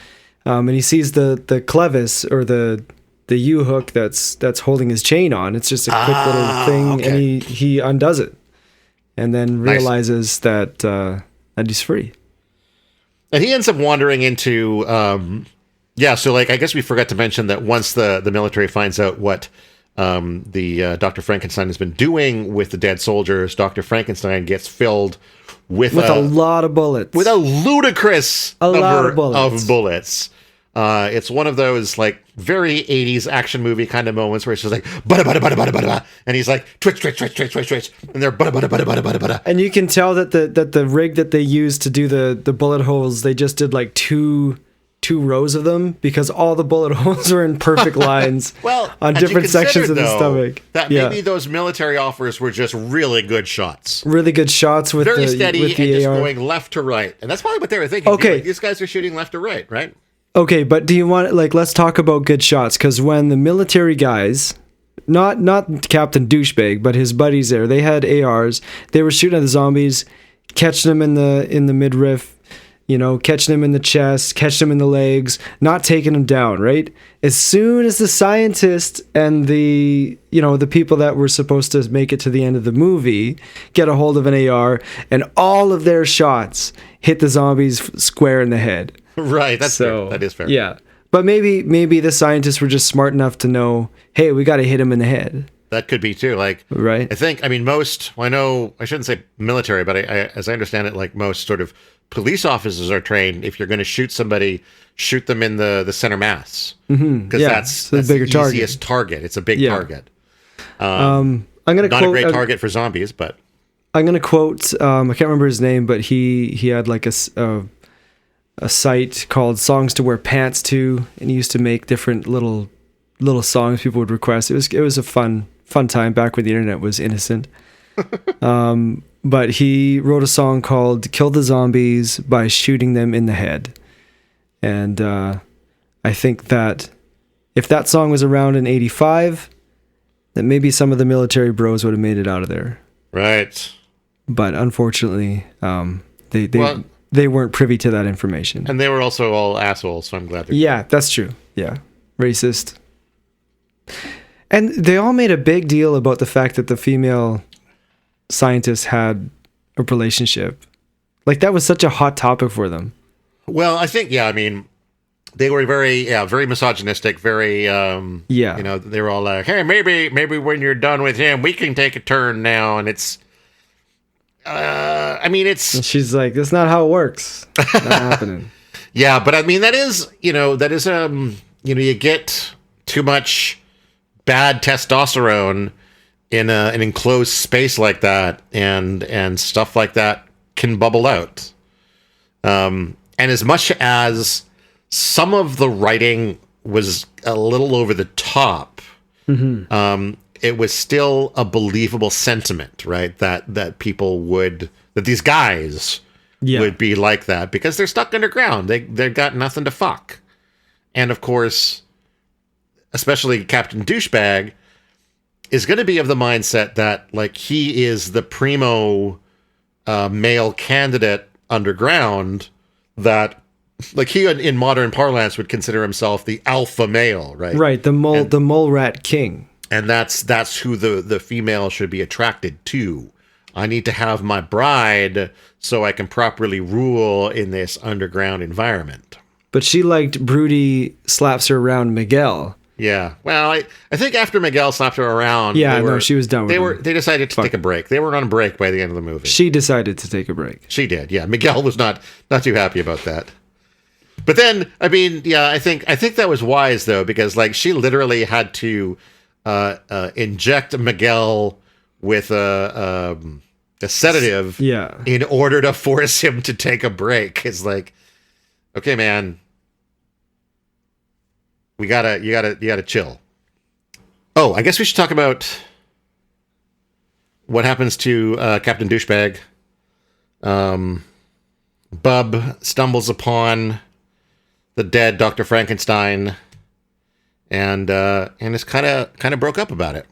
and he sees the clevis or the U-hook that's holding his chain on. It's just a quick little thing, and he undoes it, and then realizes that he's free. And he ends up wandering into so like I guess we forgot to mention that once the military finds out what the Dr. Frankenstein has been doing with the dead soldiers, Dr. Frankenstein gets filled with a lot of bullets. With a ludicrous lot of bullets. It's one of those like very 80s action movie kind of moments where it's just like bada bada bada bada bada, and he's like twitch, and they're bada bada bada bada bada bada. And you can tell that the rig that they used to do the bullet holes, they just did like two rows of them because all the bullet holes were in perfect lines on different sections of the stomach. That maybe those military offers were just really good shots. Really good shots with very steady with and just AR. going left to right, and that's probably what they were thinking. Okay, like, these guys are shooting left to right, right? Okay, but do you want let's talk about good shots, because when the military guys, not Captain Douchebag, but his buddies there, they had ARs. They were shooting at the zombies, catching them in the midriff, catching them in the chest, catching them in the legs, not taking them down, right? As soon as the scientist and the people that were supposed to make it to the end of the movie get a hold of an AR, and all of their shots hit the zombies square in the head. Right, that's fair. That is fair. Yeah. But maybe the scientists were just smart enough to know, hey, we got to hit him in the head. That could be too. Like, right. I mean, I know, I shouldn't say military, but as I understand it, like most sort of police officers are trained, if you're going to shoot somebody, shoot them in the center mass. Because that's the bigger easiest target. It's a big target. I'm going to not a great target for zombies, but. I'm gonna quote. I can't remember his name, but he had like a site called Songs to Wear Pants To, and he used to make different little songs people would request. It was a fun time back when the internet was innocent. But he wrote a song called "Kill the Zombies by Shooting Them in the Head," and I think that if that song was around in '85, that maybe some of the military bros would have made it out of there. Right. But unfortunately, they weren't privy to that information. And they were also all assholes, so I'm glad they're... Yeah, that's true. Yeah. Racist. And they all made a big deal about the fact that the female scientists had a relationship. Like, that was such a hot topic for them. Well, I think, I mean, they were very misogynistic, very, they were all like, hey, maybe when you're done with him, we can take a turn now, and it's... it's... And she's like, that's not how it works. Not happening. Yeah, but I mean, that is, you get too much bad testosterone in an enclosed space like that, and stuff like that can bubble out. And as much as some of the writing was a little over the top, it was still a believable sentiment, right? That people would, that these guys would be like that because they're stuck underground. They've got nothing to fuck. And of course, especially Captain Douchebag is going to be of the mindset that like he is the primo male candidate underground, that like he in modern parlance would consider himself the alpha male, right? Right, the mole rat king. And that's who the female should be attracted to. I need to have my bride so I can properly rule in this underground environment. But she liked broody slaps her around Miguel. Yeah. Well, I think after Miguel slapped her around, she was done with him. They decided to take a break. They were on a break by the end of the movie. She decided to take a break. She did. Yeah. Miguel was not too happy about that. But then, I mean, yeah, I think that was wise though, because like she literally had to inject Miguel with a sedative in order to force him to take a break. It's like, okay, man, you gotta chill. Oh, I guess we should talk about what happens to Captain Douchebag. Bub stumbles upon the dead Dr. Frankenstein and is kind of broke up about it.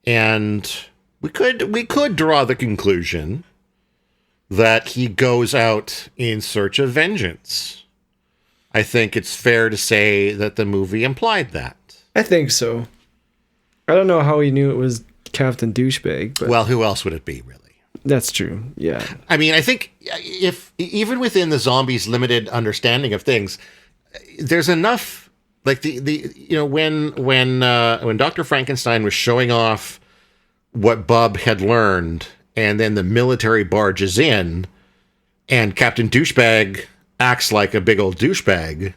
And we could draw the conclusion that he goes out in search of vengeance. I think it's fair to say that the movie implied that. I think so. I don't know how he knew it was Captain Douchebag, but... Well, who else would it be, really? That's true, yeah. I mean, I think if even within the zombies' limited understanding of things, there's enough, like when Dr. Frankenstein was showing off what Bub had learned, and then the military barges in, and Captain Douchebag acts like a big old douchebag,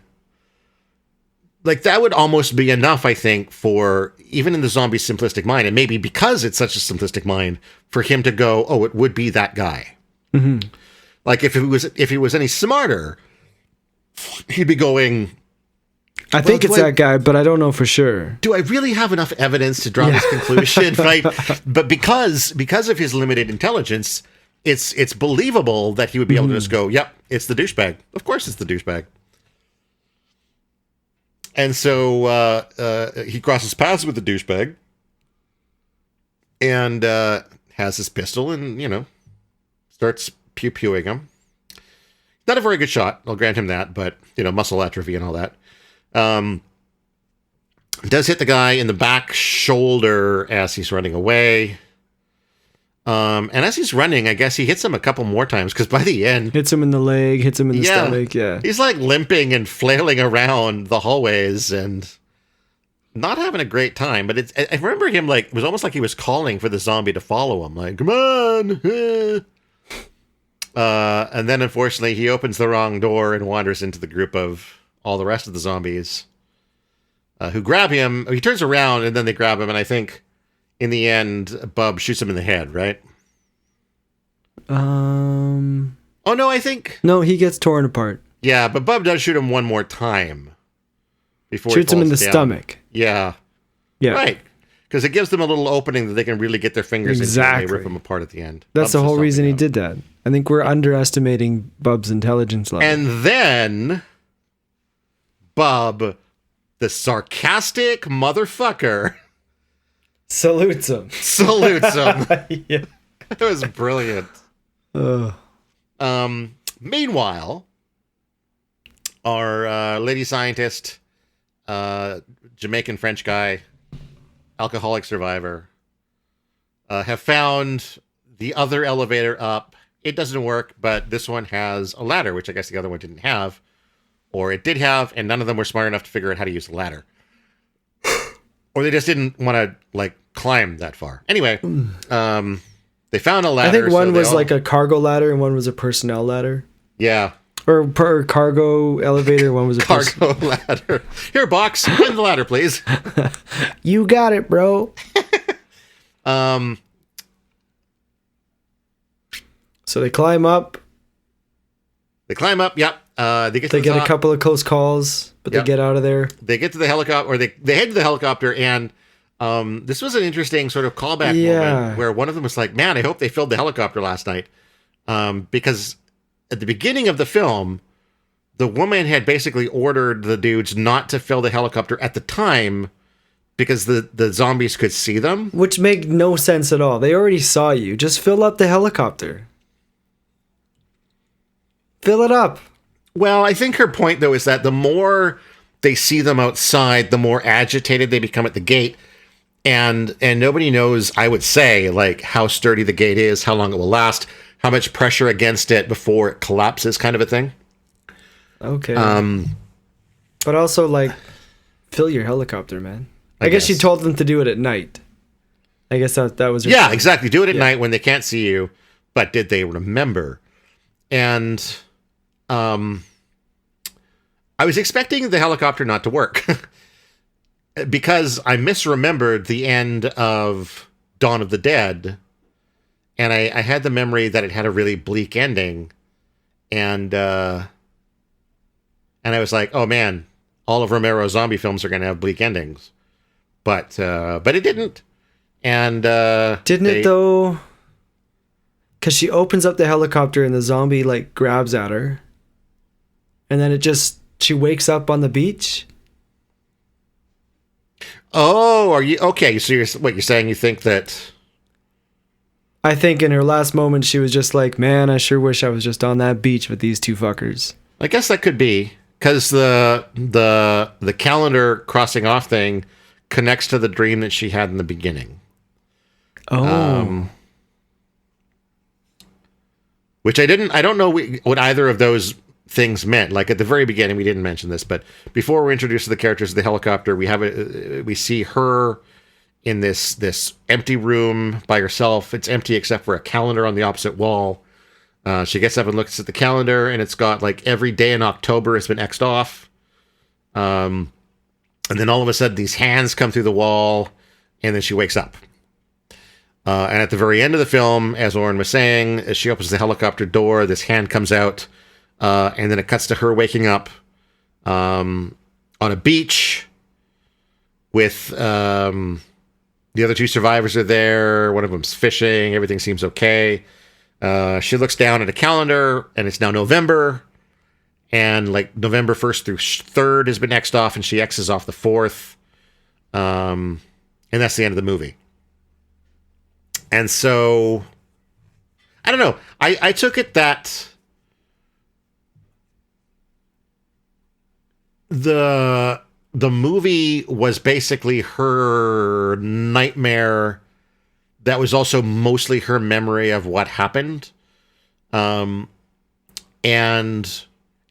like that would almost be enough, I think, for even in the zombie simplistic mind, and maybe because it's such a simplistic mind, for him to go, oh, it would be that guy. Mm-hmm. Like if he was any smarter, he'd be going, I think it's that guy, but I don't know for sure. Do I really have enough evidence to draw this conclusion? Right? But because of his limited intelligence, it's believable that he would be able to just go, yep, it's the douchebag. Of course it's the douchebag. And so he crosses paths with the douchebag and has his pistol and, starts pew-pewing him. Not a very good shot, I'll grant him that, but, muscle atrophy and all that. Does hit the guy in the back shoulder as he's running away. And as he's running, I guess he hits him a couple more times, because by the end... Hits him in the leg, hits him in the stomach, He's like limping and flailing around the hallways and not having a great time. But I remember him like, it was almost like he was calling for the zombie to follow him. Like, come on! And then unfortunately he opens the wrong door and wanders into the group of all the rest of the zombies who grab him. He turns around and then they grab him, and I think in the end, Bub shoots him in the head, right? Oh, no, I think... No, he gets torn apart. Yeah, but Bub does shoot him one more time. Before Shoots him in the down. stomach. Yeah. Yeah. Right. Because it gives them a little opening that they can really get their fingers into and they rip them apart at the end. That's the whole reason he did that. I think we're underestimating Bub's intelligence level. And then Bub, the sarcastic motherfucker, salutes him. Yeah. That was brilliant. Meanwhile, our lady scientist, Jamaican French guy, alcoholic survivor, have found the other elevator up. It doesn't work, but this one has a ladder, which I guess the other one didn't have. Or it did have, and none of them were smart enough to figure out how to use the ladder. Or they just didn't want to, like, climb that far. Anyway, they found a ladder. I think one was like a cargo ladder and one was a personnel ladder. Yeah. Or per cargo elevator, one was a cargo ladder. Here, box, climb the ladder, please. You got it, bro. So they climb up. Yep. They get a couple of close calls, but they get out of there. They get to the helicopter, or they head to the helicopter, and this was an interesting sort of callback moment where one of them was like, man, I hope they filled the helicopter last night. Because at the beginning of the film, the woman had basically ordered the dudes not to fill the helicopter at the time because the zombies could see them. Which made no sense at all. They already saw you. Just fill up the helicopter. Fill it up. Well, I think her point, though, is that the more they see them outside, the more agitated they become at the gate. And nobody knows, I would say, like, how sturdy the gate is, how long it will last, how much pressure against it before it collapses, kind of a thing. Okay. But also, like, fill your helicopter, man. I guess she told them to do it at night. I guess that was her point. Exactly. Do it at night when they can't see you. But did they remember? And I was expecting the helicopter not to work because I misremembered the end of Dawn of the Dead, and I had the memory that it had a really bleak ending, and I was like, oh man, all of Romero's zombie films are going to have bleak endings, but it didn't, and didn't it though? Because she opens up the helicopter and the zombie like grabs at her. And then she wakes up on the beach. Oh, are you okay? So you're saying you think that? I think in her last moment she was just like, man, I sure wish I was just on that beach with these two fuckers. I guess that could be because the calendar crossing off thing connects to the dream that she had in the beginning. Oh. Which I don't know what either of those things meant. Like at the very beginning, we didn't mention this, but before we're introduced to the characters of the helicopter, we see her in this empty room by herself. It's empty except for a calendar on the opposite wall. She gets up and looks at the calendar, and it's got like every day in October has been X'd off. And then all of a sudden, these hands come through the wall, and then she wakes up. And at the very end of the film, as Oren was saying, as she opens the helicopter door, this hand comes out, and then it cuts to her waking up on a beach with the other two survivors are there. One of them's fishing. Everything seems okay. She looks down at a calendar, and it's now November. And like November 1st through 3rd has been X'd off, and she X's off the 4th. And that's the end of the movie. And so, I don't know. I took it that the movie was basically her nightmare that was also mostly her memory of what happened. And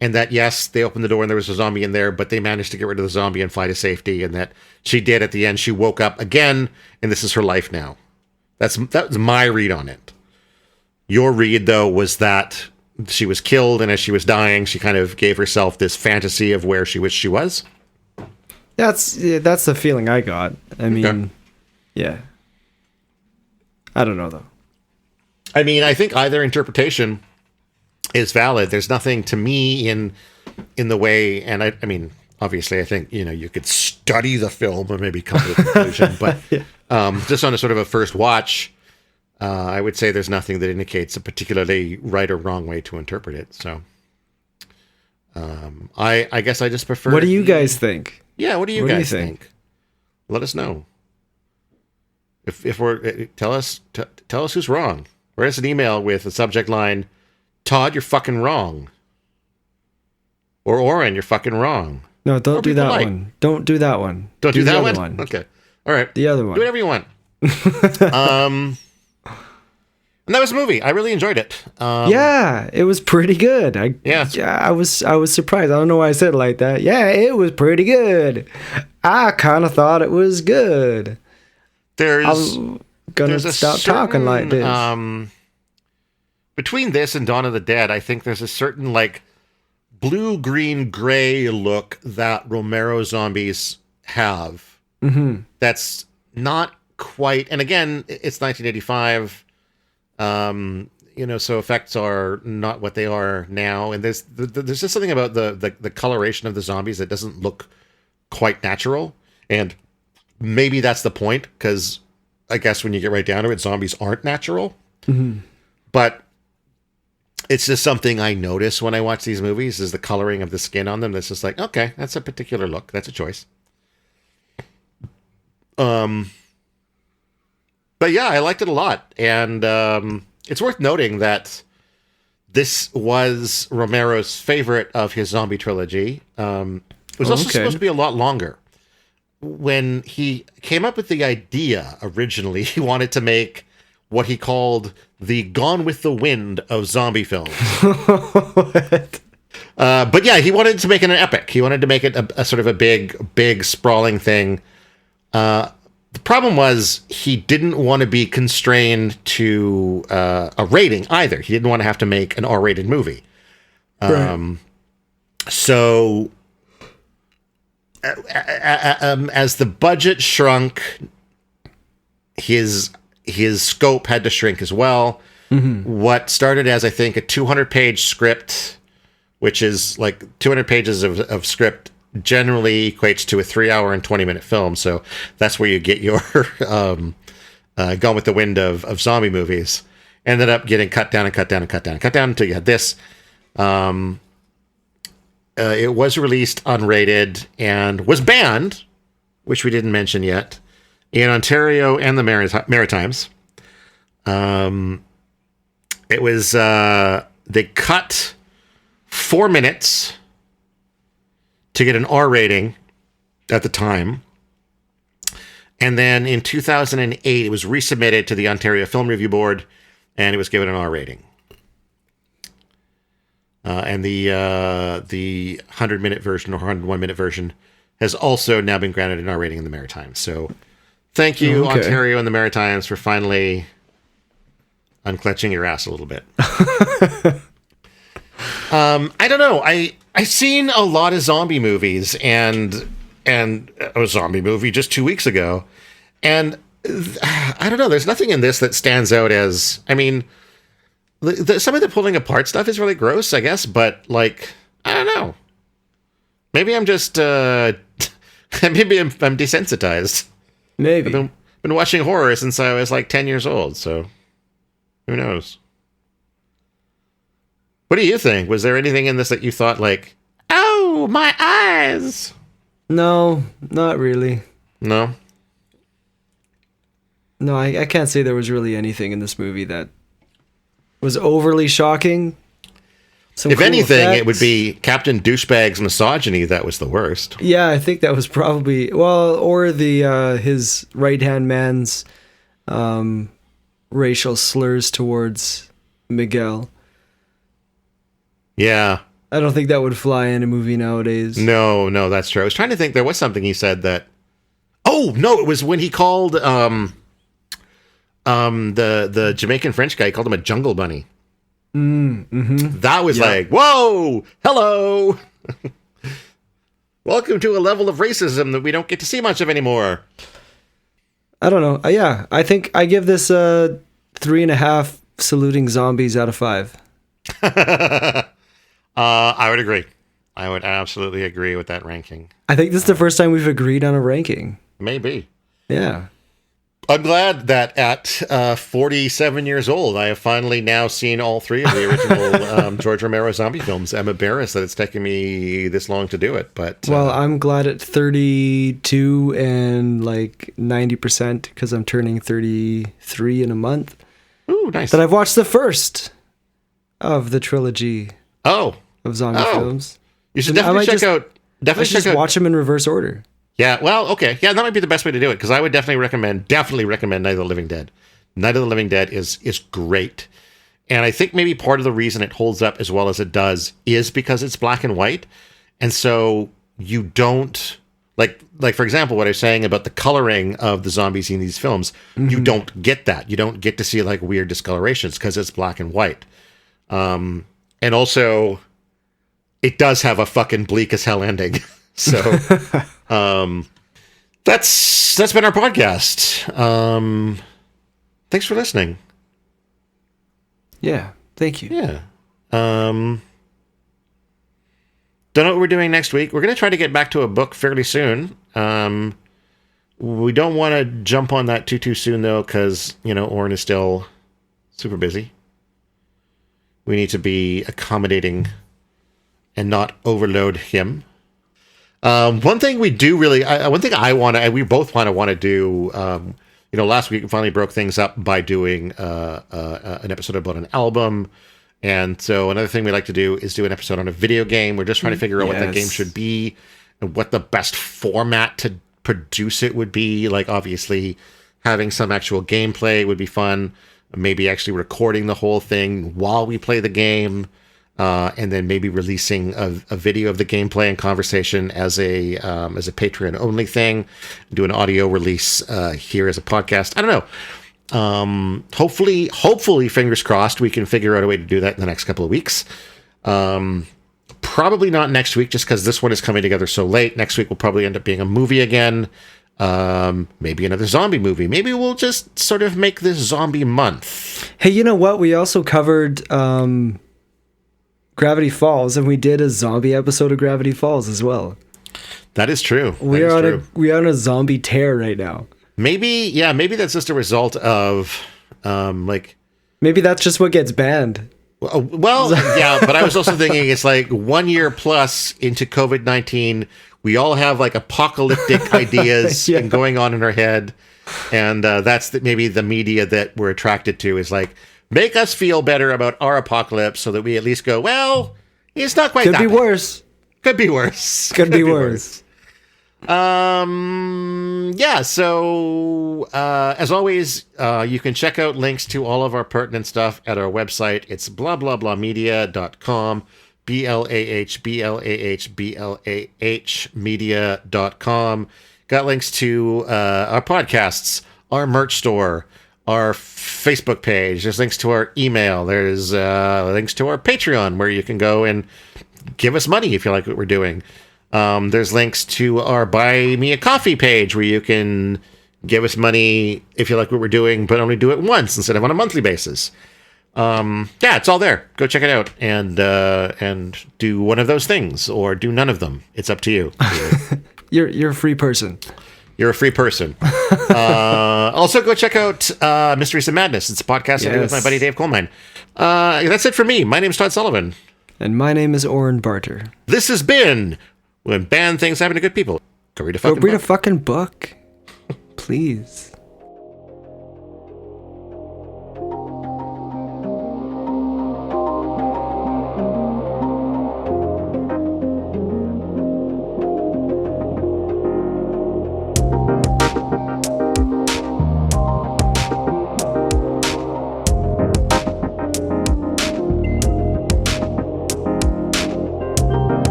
that, yes, they opened the door and there was a zombie in there, but they managed to get rid of the zombie and fly to safety. And that she did at the end. She woke up again, and this is her life now. That was my read on it. Your read, though, was that she was killed, and as she was dying, she kind of gave herself this fantasy of where she wished she was. That's the feeling I got. I mean, yeah. I don't know though. I mean, I think either interpretation is valid. There's nothing to me in the way, and I mean, obviously, I think you could study the film and maybe come to a conclusion, but just on a sort of a first watch, I would say there's nothing that indicates a particularly right or wrong way to interpret it. So, I guess I just prefer. What do you guys think? Yeah, what do you guys think? Let us know. If we're tell us who's wrong. Write us an email with the subject line, "Todd, you're fucking wrong," or "Oren, you're fucking wrong." No, don't do that one. Don't do that one. Don't do that one? Okay. All right. The other one. Do whatever you want. And that was a movie. I really enjoyed it. Yeah, it was pretty good. I was surprised. I don't know why I said it like that. Yeah, it was pretty good. I kind of thought it was good. I'm gonna stop talking like this. Between this and Dawn of the Dead, I think there's a certain like blue, green, gray look that Romero zombies have. Mm-hmm. That's not quite. And again, it's 1985. So effects are not what they are now, and there's just something about the coloration of the zombies that doesn't look quite natural, and maybe that's the point, because I guess when you get right down to it, zombies aren't natural. Mm-hmm. But it's just something I notice when I watch these movies, is the coloring of the skin on them. That's just like, okay, that's a particular look. That's a choice. But yeah, I liked it a lot. And it's worth noting that this was Romero's favorite of his zombie trilogy. It was also supposed to be a lot longer. When he came up with the idea originally, he wanted to make what he called the Gone with the Wind of zombie films. What? But yeah, he wanted to make it an epic. He wanted to make it a sort of a big sprawling thing. The problem was he didn't want to be constrained to a rating either. He didn't want to have to make an R-rated movie. Right. So as the budget shrunk, his scope had to shrink as well. Mm-hmm. What started as, I think, a 200-page script, which is like 200 pages of script, generally equates to a 3-hour and 20-minute film. So that's where you get your Gone with the Wind of zombie movies. Ended up getting cut down until you had this. It was released unrated and was banned, which we didn't mention yet, in Ontario and the Maritimes. It was they cut 4 minutes to get an R rating at the time. And then in 2008, it was resubmitted to the Ontario Film Review Board, and it was given an R rating. And the 100-minute version or 101-minute version has also now been granted an R rating in the Maritimes. So thank you, Ontario and the Maritimes, for finally unclenching your ass a little bit. I don't know. I've seen a lot of zombie movies, and a zombie movie just 2 weeks ago, and I don't know. There's nothing in this that stands out as. I mean, some of the pulling apart stuff is really gross, I guess, but like, I don't know. Maybe I'm just maybe I'm desensitized. Maybe I've been watching horror since I was like 10 years old, so who knows? What do you think? Was there anything in this that you thought like, oh, my eyes? No, not really. No? No, I can't say there was really anything in this movie that was overly shocking. If anything, it would be Captain Douchebag's misogyny that was the worst. Yeah, I think that was probably, or the his right-hand man's racial slurs towards Miguel. Yeah. I don't think that would fly in a movie nowadays. No, that's true. I was trying to think. There was something he said that. Oh no! It was when he called the Jamaican French guy. He called him a jungle bunny. Mm-hmm. That was like, whoa, hello, welcome to a level of racism that we don't get to see much of anymore. I don't know. Yeah, I think I give this 3.5 saluting zombies out of 5. I would agree. I would absolutely agree with that ranking. I think this is the first time we've agreed on a ranking. Maybe. Yeah. I'm glad that at 47 years old, I have finally now seen all 3 of the original George Romero zombie films. I'm embarrassed that it's taken me this long to do it, but... Well, I'm glad at 32 and like 90% because I'm turning 33 in a month. Ooh, nice. That I've watched the first of the trilogy of zombie films. You should definitely check out... Definitely check out. Watch them in reverse order. Yeah, well, okay. Yeah, that might be the best way to do it, because I would definitely recommend Night of the Living Dead. Night of the Living Dead is great. And I think maybe part of the reason it holds up as well as it does is because it's black and white. And so you don't, like for example, what I was saying about the coloring of the zombies in these films, you don't get that. You don't get to see like weird discolorations because it's black and white. And also, it does have a fucking bleak as hell ending. So... that's been our podcast. Thanks for listening. Yeah, thank you. Yeah. Don't know what we're doing next week. We're going to try to get back to a book fairly soon. We don't want to jump on that too soon, though, because, Oren is still super busy. We need to be accommodating and not overload him. One thing we do really, one thing we both want to do, last week we finally broke things up by doing an episode about an album. And so another thing we like to do is do an episode on a video game. We're just trying to figure out what that game should be and what the best format to produce it would be. Like, obviously, having some actual gameplay would be fun. Maybe actually recording the whole thing while we play the game. And then maybe releasing a video of the gameplay and conversation as a Patreon only thing. Do an audio release here as a podcast. I don't know. Hopefully, fingers crossed, we can figure out a way to do that in the next couple of weeks. Probably not next week, just because this one is coming together so late. Next week will probably end up being a movie again. Maybe another zombie movie. Maybe we'll just sort of make this zombie month. Hey, you know what? We also covered Gravity Falls, and we did a zombie episode of Gravity Falls as well. That is true. We're on a zombie tear right now. Maybe that's just a result of maybe that's just what gets banned. Well, yeah, but I was also thinking it's like 1 year plus into COVID-19, we all have like apocalyptic ideas and going on in our head, and that's maybe the media that we're attracted to is like, make us feel better about our apocalypse so that we at least go, well, it's not quite that bad. Could be worse. Could be worse. Could be worse. Yeah, so as always, you can check out links to all of our pertinent stuff at our website. It's blahblahblahmedia.com, BLAH media.com. Got links to our podcasts, our merch store, our Facebook page. There's links to our email. There's links to our Patreon, where you can go and give us money if you like what we're doing. There's links to our Buy Me a Coffee page, where you can give us money if you like what we're doing, but only do it once instead of on a monthly basis. Yeah, it's all there. Go check it out and do one of those things, or do none of them. It's up to you. You're a free person. You're a free person. Also, go check out Mysteries of Madness. It's a podcast I do with my buddy Dave Coleman. That's it for me. My name's Todd Sullivan. And my name is Oren Barter. This has been When Bad Things Happen to Good People. Go read a fucking book. Read a fucking book. Please.